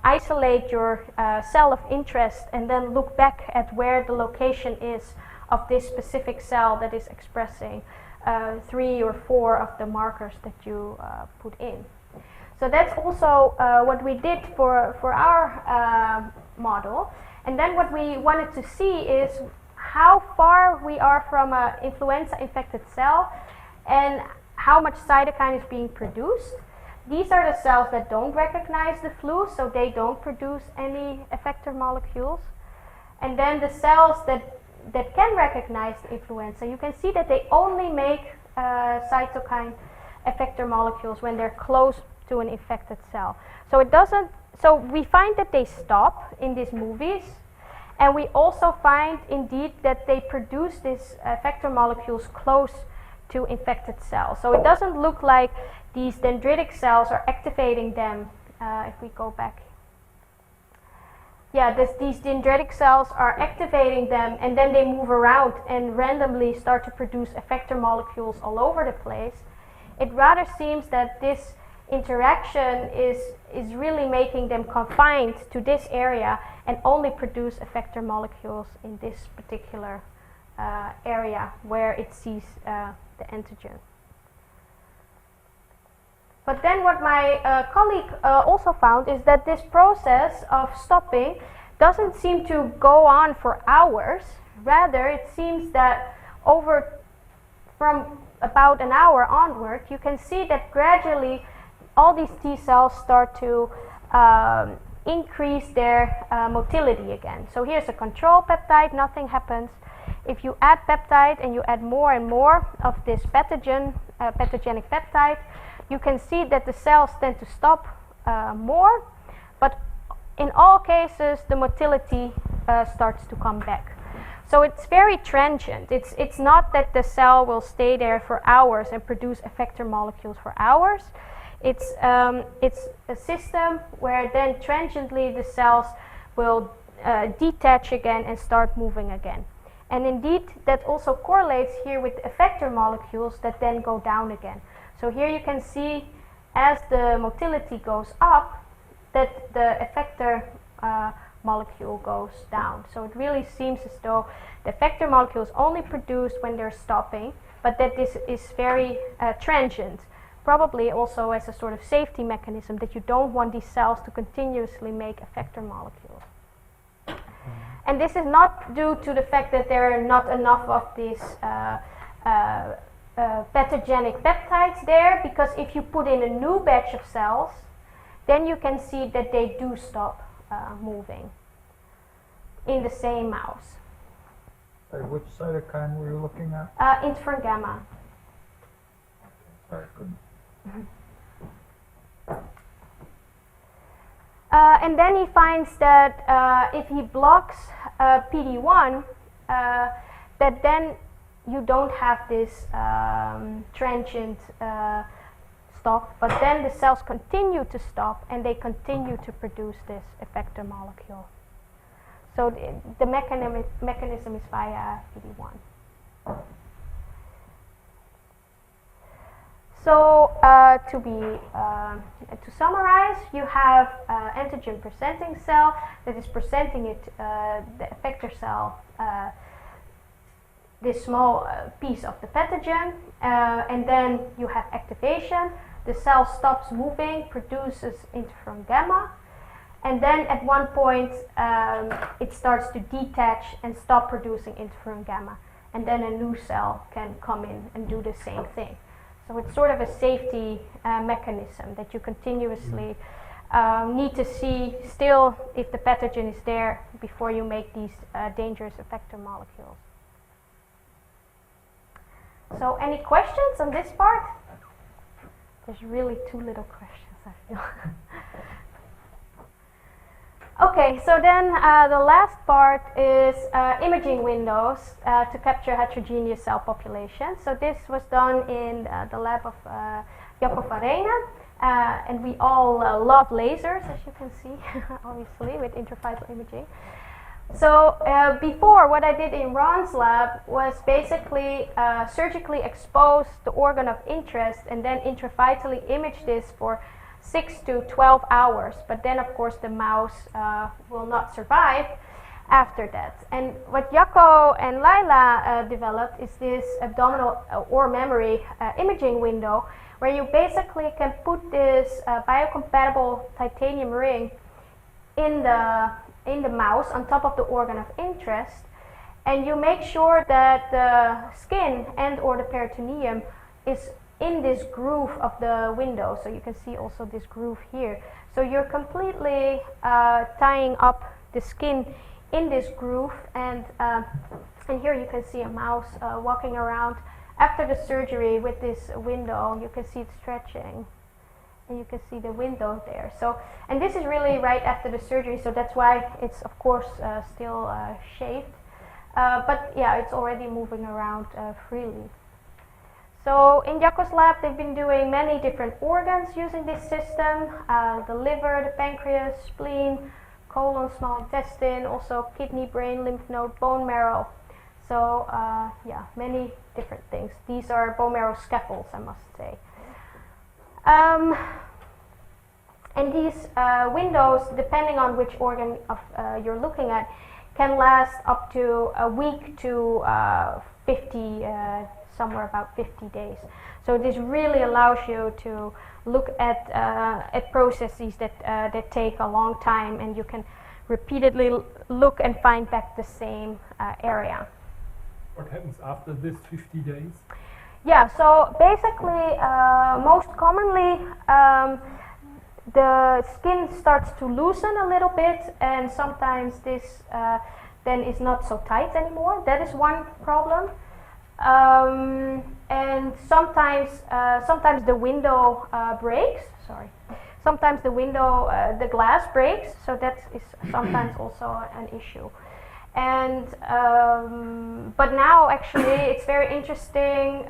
isolate your cell of interest and then look back at where the location is of this specific cell that is expressing 3 or 4 of the markers that you put in. So that's also what we did for our model. And then what we wanted to see is how far we are from an influenza-infected cell and how much cytokine is being produced. These are the cells that don't recognize the flu, so they don't produce any effector molecules. And then the cells that can recognize the influenza, you can see that they only make cytokine effector molecules when they're close to an infected cell. So it doesn't. So we find that they stop in these movies, and we also find indeed that they produce these effector molecules close to infected cells. So it doesn't look like these dendritic cells are activating them. If we go back, these dendritic cells are activating them, and then they move around and randomly start to produce effector molecules all over the place. It rather seems that this interaction is really making them confined to this area and only produce effector molecules in this particular area where it sees the antigen. But then what my colleague also found is that this process of stopping doesn't seem to go on for hours. Rather, it seems that from about an hour onward, you can see that gradually all these T cells start to increase their motility again. So here's a control peptide, nothing happens. If you add peptide and you add more and more of this pathogenic peptide, you can see that the cells tend to stop more, but in all cases the motility starts to come back. So it's very transient. It's not that the cell will stay there for hours and produce effector molecules for hours. It's a system where then transiently the cells will detach again and start moving again. And indeed, that also correlates here with effector molecules that then go down again. So here you can see as the motility goes up, that the effector molecule goes down. So it really seems as though the effector molecule is only produced when they're stopping, but that this is very transient. Probably also as a sort of safety mechanism that you don't want these cells to continuously make effector molecules. And this is not due to the fact that there are not enough of these pathogenic peptides there, because if you put in a new batch of cells, then you can see that they do stop moving in the same mouse. Sorry, which cytokine were you looking at? Interferon gamma. Sorry, couldn't. And then he finds that if he blocks PD-1, that then you don't have this transient stop, but then the cells continue to stop and they continue to produce this effector molecule. So the mechanism is via PD-1. So to summarize, you have antigen presenting cell that is presenting it, the effector cell, this small piece of the pathogen, and then you have activation. The cell stops moving, produces interferon gamma, and then at one point it starts to detach and stop producing interferon gamma, and then a new cell can come in and do the same thing. So it's sort of a safety mechanism that you continuously need to see still if the pathogen is there before you make these dangerous effector molecules. So any questions on this part? There's really too little questions, I feel. Okay, so then the last part is imaging windows to capture heterogeneous cell populations. So this was done in the lab of Jacob Arena, and we all love lasers, as you can see, obviously, with intravital imaging. So before, what I did in Ron's lab was basically surgically expose the organ of interest and then intravitally image this for 6 to 12 hours, but then of course the mouse will not survive after that. And what Jacco and Laila developed is this abdominal or memory imaging window, where you basically can put this biocompatible titanium ring in the mouse on top of the organ of interest, and you make sure that the skin and or the peritoneum is in this groove of the window. So you can see also this groove here. So you're completely tying up the skin in this groove, and here you can see a mouse walking around after the surgery with this window. You can see it stretching, and you can see the window there. So, and this is really right after the surgery, so that's why it's of course still shaved, but yeah, it's already moving around freely. So in Jacco's lab, they've been doing many different organs using this system: the liver, the pancreas, spleen, colon, small intestine, also kidney, brain, lymph node, bone marrow. So yeah, many different things. These are bone marrow scaffolds, I must say. And these windows, depending on which organ of, you're looking at, can last up to a week to 50, somewhere about 50 days. So this really allows you to look at processes that take a long time, and you can repeatedly look and find back the same area. What happens after this 50 days? Yeah, so basically, most commonly, the skin starts to loosen a little bit, and sometimes this then is not so tight anymore. That is one problem. And sometimes the window breaks. Sorry. Sometimes the window, the glass breaks, so that is sometimes also an issue. And but now actually it's very interesting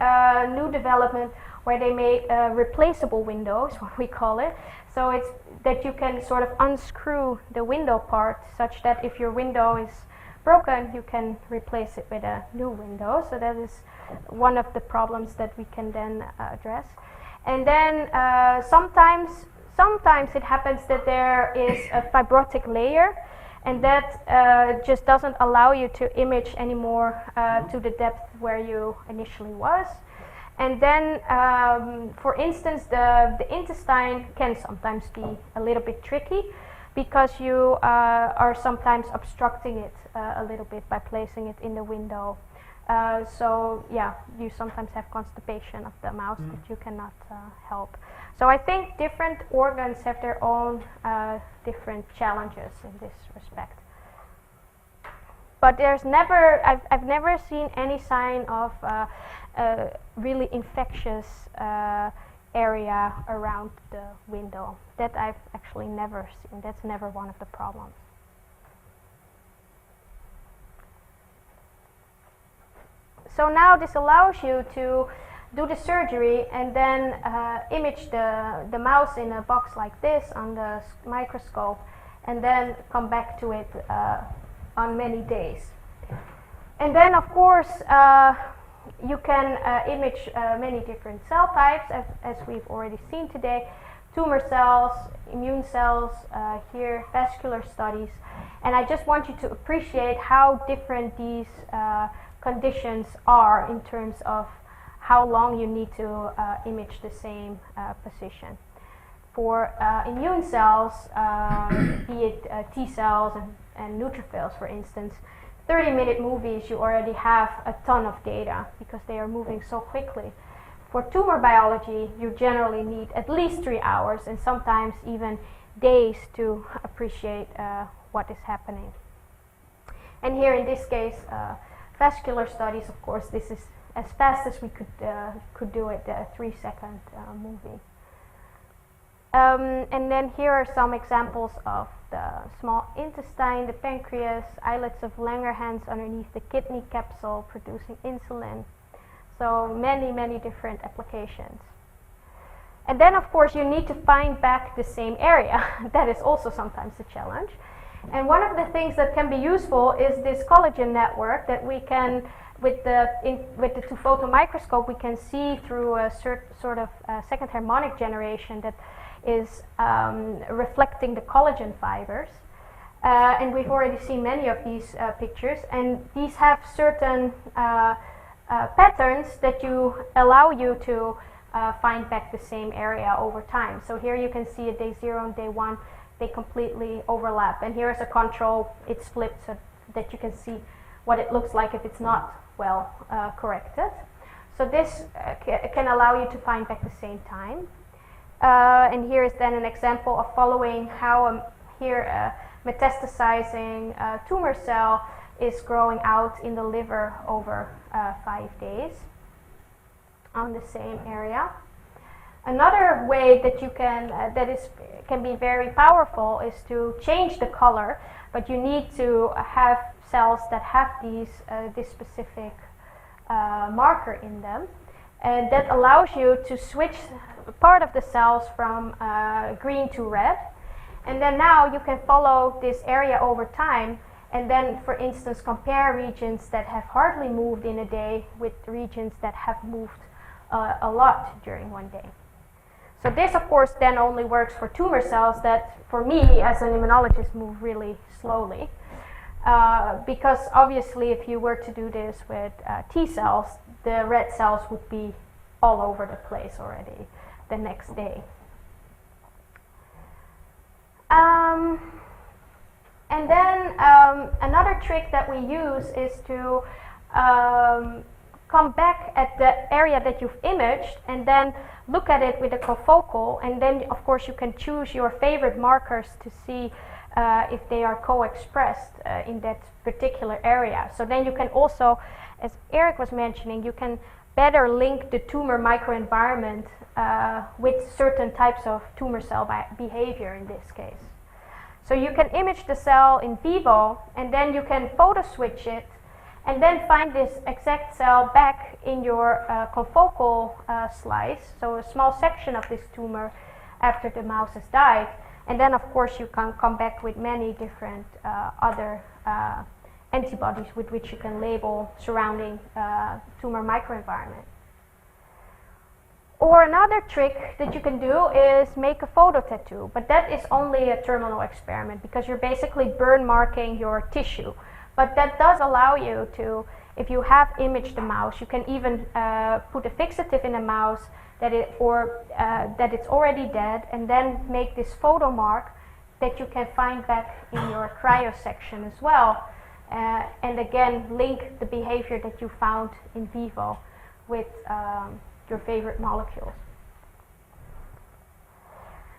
new development where they make replaceable windows, what we call it. So it's that you can sort of unscrew the window part such that if your window is broken, you can replace it with a new window. So that is one of the problems that we can then address. And then sometimes it happens that there is a fibrotic layer, and that just doesn't allow you to image anymore to the depth where you initially was. And then, for instance, the intestine can sometimes be a little bit tricky, because you are sometimes obstructing it a little bit by placing it in the window. So yeah, you sometimes have constipation of the mouse that you cannot help. So I think different organs have their own different challenges in this respect. But there's never, I've never seen any sign of really infectious area around the window. That I've actually never seen. That's never one of the problems. So now this allows you to do the surgery and then image the mouse in a box like this on the microscope, and then come back to it on many days. And then of course you can image many different cell types, as we've already seen today. Tumor cells, immune cells, here vascular studies. And I just want you to appreciate how different these conditions are in terms of how long you need to image the same position. For immune cells, be it T cells and neutrophils, for instance, 30-minute movies, you already have a ton of data because they are moving so quickly. For tumor biology, you generally need at least 3 hours and sometimes even days to appreciate what is happening. And here in this case, vascular studies, of course, this is as fast as we could do it, a 3-second movie. And then here are some examples of the small intestine, the pancreas, islets of Langerhans underneath the kidney capsule producing insulin. So many different applications. And then of course you need to find back the same area. That is also sometimes a challenge. And one of the things that can be useful is this collagen network that we can, with the two-photon microscope, we can see through a sort of second harmonic generation that is reflecting the collagen fibers. And we've already seen many of these pictures, and these have certain patterns that allow you to find back the same area over time. So here you can see at day 0 and day 1, they completely overlap. And here is a control, it's flipped so that you can see what it looks like if it's not well corrected. So this can allow you to find back the same time. And here is then an example of following how here metastasizing tumor cell is growing out in the liver over 5 days on the same area. Another way that you can can be very powerful is to change the color, but you need to have cells that have this specific marker in them, and that allows you to switch part of the cells from green to red, and then now you can follow this area over time, and then for instance compare regions that have hardly moved in a day with regions that have moved a lot during one day. So this of course then only works for tumor cells that for me as an immunologist move really slowly, because obviously if you were to do this with T cells, the red cells would be all over the place already the next day. And then another trick that we use is to come back at the area that you've imaged and then look at it with a confocal, and then of course you can choose your favorite markers to see if they are co-expressed in that particular area. So then you can also, as Eric was mentioning, you can better link the tumor microenvironment with certain types of tumor cell behavior in this case. So you can image the cell in vivo and then you can photo switch it and then find this exact cell back in your confocal slice, so a small section of this tumor after the mouse has died. And then of course you can come back with many different other antibodies with which you can label surrounding tumor microenvironment. Or another trick that you can do is make a photo tattoo, but that is only a terminal experiment because you're basically burn marking your tissue. But that does allow you to, if you have imaged the mouse, you can even put a fixative in a mouse that it's already dead, and then make this photo mark that you can find back in your cryo section as well. And again, link the behavior that you found in vivo with your favorite molecules.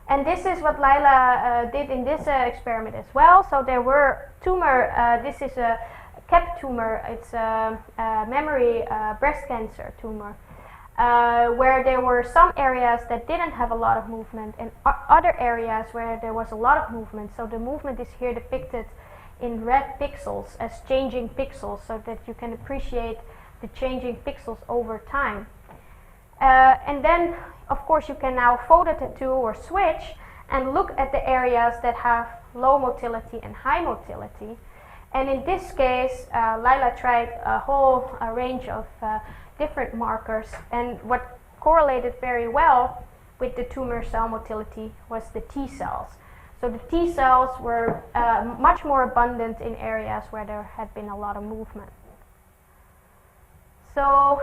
And this is what Laila did in this experiment as well. So there were this is a CAP tumor, it's a memory breast cancer tumor, where there were some areas that didn't have a lot of movement and other areas where there was a lot of movement. So the movement is here depicted in red pixels as changing pixels so that you can appreciate the changing pixels over time. And then of course you can now photo tattoo or switch and look at the areas that have low motility and high motility. And in this case, Laila tried a whole range of different markers, and what correlated very well with the tumor cell motility was the T cells. So the T cells were much more abundant in areas where there had been a lot of movement. So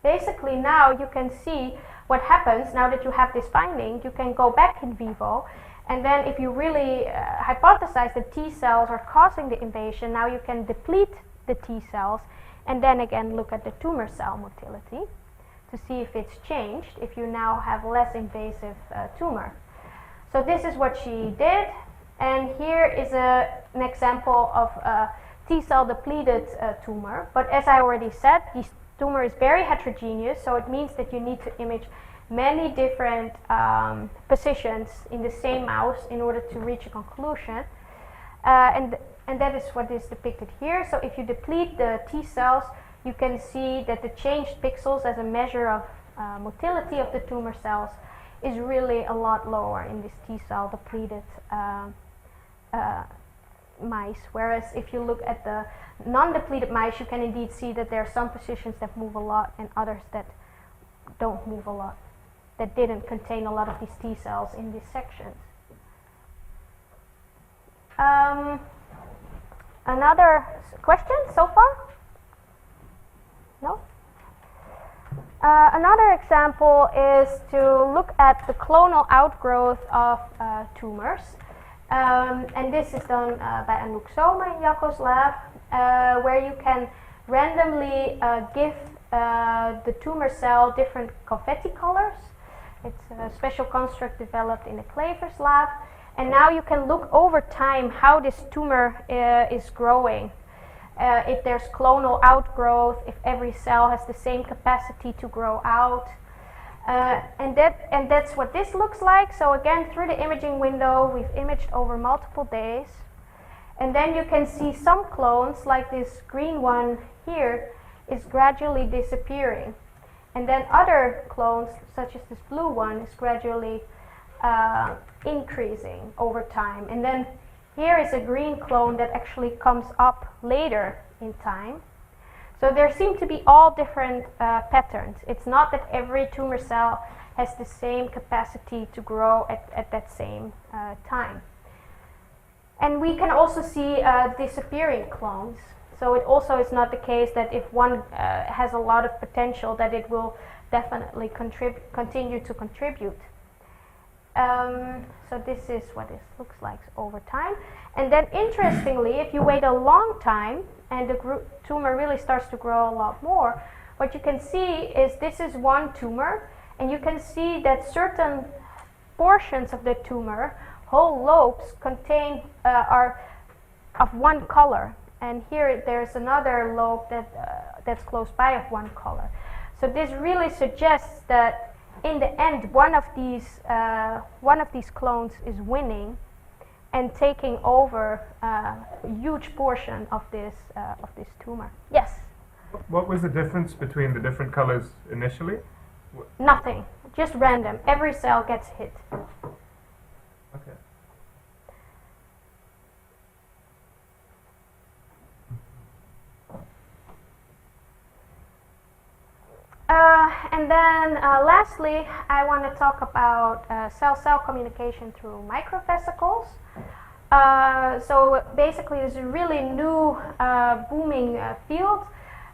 basically now you can see what happens now that you have this finding. You can go back in vivo, and then if you really hypothesize that T cells are causing the invasion, now you can deplete the T cells and then again look at the tumor cell motility to see if it's changed, if you now have less invasive tumor. So this is what she did, and here is an example of a T cell depleted tumor. But as I already said, this tumor is very heterogeneous, so it means that you need to image many different positions in the same mouse in order to reach a conclusion. And that is what is depicted here. So if you deplete the T cells, you can see that the changed pixels as a measure of motility of the tumor cells is really a lot lower in this T cell depleted mice. Whereas if you look at the non-depleted mice, you can indeed see that there are some positions that move a lot and others that don't move a lot, that didn't contain a lot of these T cells in these sections. Another question so far? No? Another example is to look at the clonal outgrowth of tumors. And this is done by Anouk Soma in Jacco's lab, where you can randomly give the tumor cell different confetti colors. It's a special construct developed in the Clavers lab. And now you can look over time how this tumor is growing. If there's clonal outgrowth, if every cell has the same capacity to grow out. And that's what this looks like. So again, through the imaging window, we've imaged over multiple days. And then you can see some clones, like this green one here, is gradually disappearing. And then other clones, such as this blue one, is gradually increasing over time. And then here is a green clone that actually comes up later in time. So there seem to be all different patterns. It's not that every tumor cell has the same capacity to grow at that same time. And we can also see disappearing clones. So it also is not the case that if one has a lot of potential that it will definitely continue to contribute. So this is what this looks like over time. And then interestingly, if you wait a long time and the tumor really starts to grow a lot more, what you can see is this is one tumor, and you can see that certain portions of the tumor, whole lobes, are of one color. And here there's another lobe that's close by of one color. So this really suggests that in the end, one of these clones is winning and taking over a huge portion of this tumor. Yes. What was the difference between the different colors initially? Nothing. Just random. Every cell gets hit. Okay. And then lastly, I want to talk about cell-cell communication through microvesicles. So basically, this is a really new booming field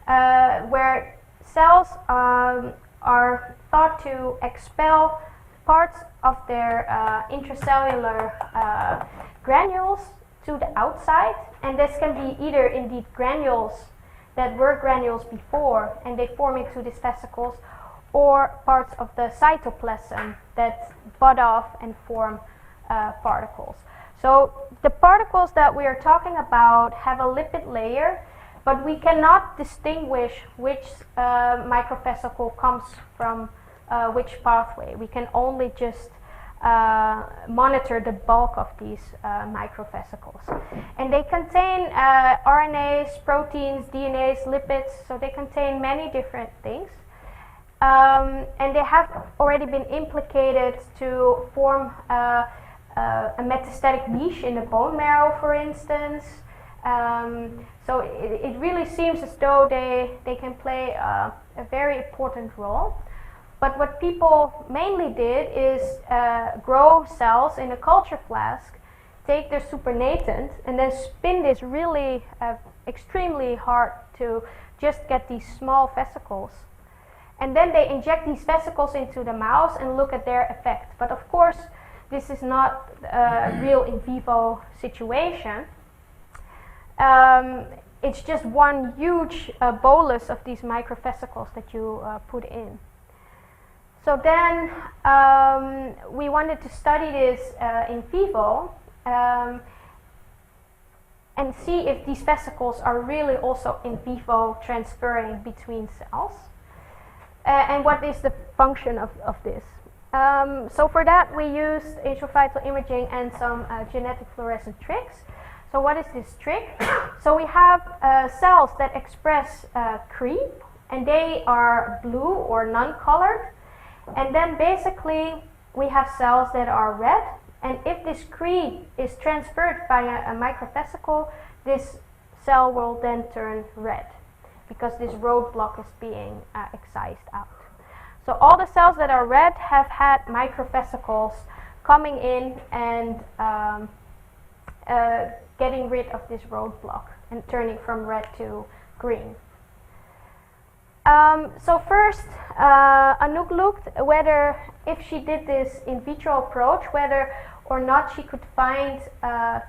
where cells are thought to expel parts of their intracellular granules to the outside, and this can be either indeed granules that were granules before and they form into these vesicles, or parts of the cytoplasm that bud off and form particles. So the particles that we are talking about have a lipid layer, but we cannot distinguish which microvesicle comes from which pathway. We can only just monitor the bulk of these microvesicles. And they contain RNAs, proteins, DNAs, lipids, so they contain many different things. And they have already been implicated to form a metastatic niche in the bone marrow, for instance, So it really seems as though they can play a very important role. But what people mainly did is grow cells in a culture flask, take their supernatant, and then spin this really extremely hard to just get these small vesicles. And then they inject these vesicles into the mouse and look at their effect. But of course, this is not a real in vivo situation. It's just one huge bolus of these microvesicles that you put in. So then we wanted to study this in vivo and see if these vesicles are really also in vivo transferring between cells. And what is the function of this? So for that we used intravital imaging and some genetic fluorescent tricks. So what is this trick? So we have cells that express creep, and they are blue or non-colored. And then basically we have cells that are red, and if this creep is transferred via a microvesicle, this cell will then turn red because this roadblock is being excised out. So all the cells that are red have had microvesicles coming in and getting rid of this roadblock and turning from red to green. So first, Anouk looked whether, if she did this in vitro approach, whether or not she could find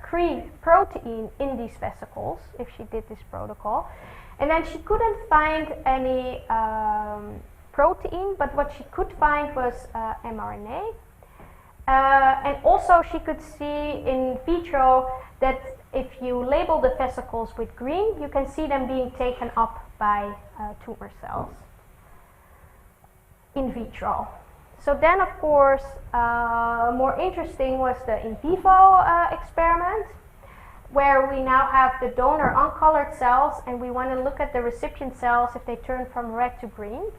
Cre protein in these vesicles, if she did this protocol. And then she couldn't find any protein, but what she could find was mRNA. And also she could see in vitro that if you label the vesicles with green, you can see them being taken up by tumor cells in vitro. So then, of course, more interesting was the in vivo experiment, where we now have the donor uncolored cells, and we want to look at the recipient cells if they turn from red to green.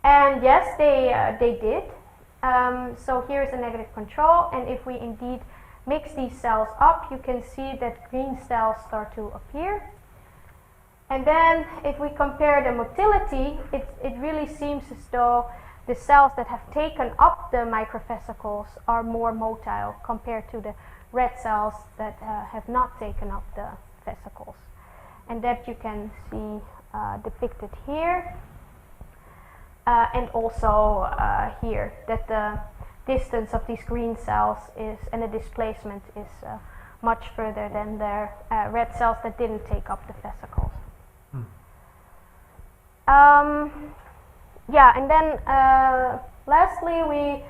And yes, they did. So here's a negative control, and if we indeed mix these cells up, you can see that green cells start to appear. And then if we compare the motility, it really seems as though the cells that have taken up the microvesicles are more motile compared to the red cells that have not taken up the vesicles. And that you can see depicted here. And also here, that the distance of these green cells is, and the displacement is much further than the red cells that didn't take up the vesicles. Yeah, and then lastly we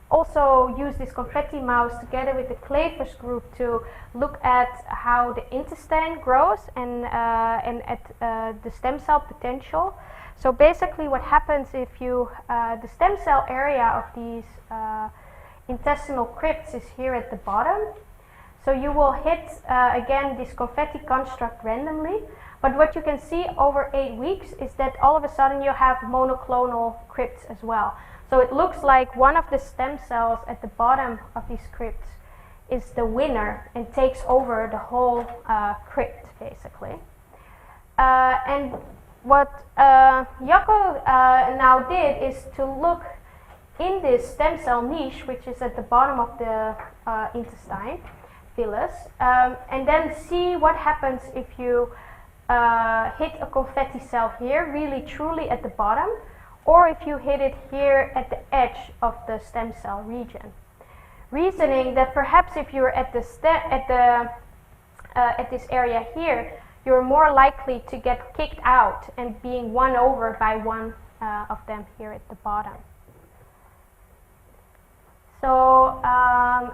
also use this confetti mouse together with the Clavers group to look at how the intestine grows and at the stem cell potential. So basically what happens if you, the stem cell area of these intestinal crypts is here at the bottom. So you will hit, again, this confetti construct randomly. But what you can see over 8 weeks is that all of a sudden you have monoclonal crypts as well. So it looks like one of the stem cells at the bottom of these crypts is the winner and takes over the whole crypt, basically. And what Jacco now did is to look in this stem cell niche, which is at the bottom of the intestine, villus, and then see what happens if you hit a confetti cell here, really truly at the bottom, or if you hit it here at the edge of the stem cell region. Reasoning that perhaps if you're at the at this area here, you're more likely to get kicked out and being won over by one of them here at the bottom. So,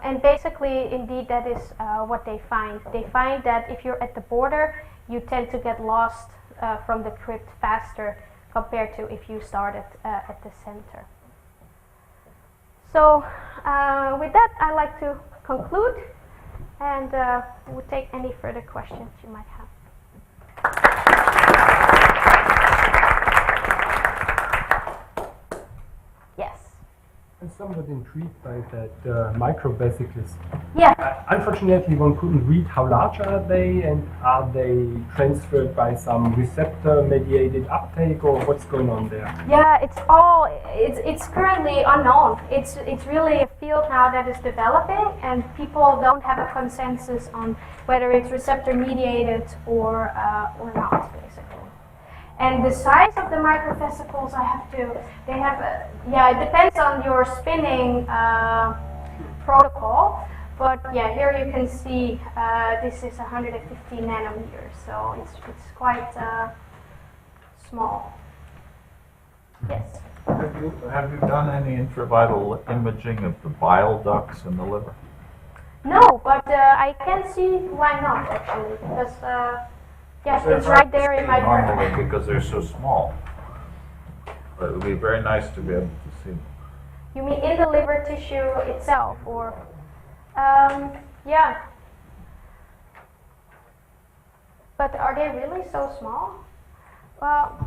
and basically, indeed, that is what they find. They find that if you're at the border, you tend to get lost from the crypt faster compared to if you started at the center. So, with that, I'd like to conclude, and we'll take any further questions you might have. Yes. And somewhat intrigued by that microvesicles. Yeah. Unfortunately, one couldn't read how large are they, and are they transferred by some receptor-mediated uptake, or what's going on there? Yeah, it's currently unknown. It's really a field now that is developing, and people don't have a consensus on whether it's receptor mediated or not, basically. And the size of the microvesicles, they have, it depends on your spinning protocol. But yeah, here you can see this is 150 nanometers, so it's quite small. Yes. Have you done any intravital imaging of the bile ducts in the liver? No, but I can see why not actually, because it's right there in my Normally brain. because they're so small. But it would be very nice to be able to see them. You mean in the liver tissue itself, or? Yeah. But are they really so small? Well,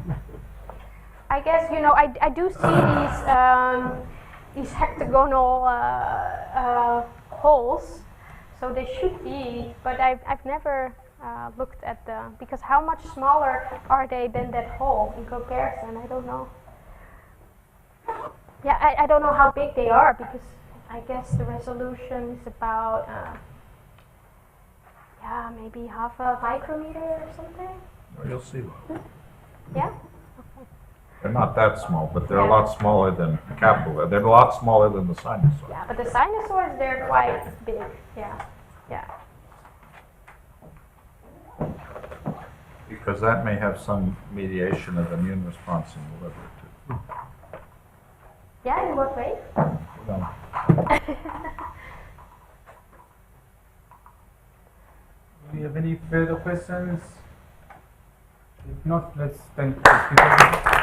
I guess I do see these hectagonal holes, so they should be. But I've never looked at because how much smaller are they than that hole in comparison? I don't know. Yeah, I don't know how big they are because I guess the resolution is about maybe half a micrometer or something. Well, you'll see them. Yeah. They're not that small, but they're a lot smaller than capillary. They're a lot smaller than the sinusoid. Yeah, but the sinusoids, they're quite big. Yeah. Yeah. Because that may have some mediation of immune response in the liver too. Yeah, in what way? Well, Do you have any further questions? If not, let's thank the speaker.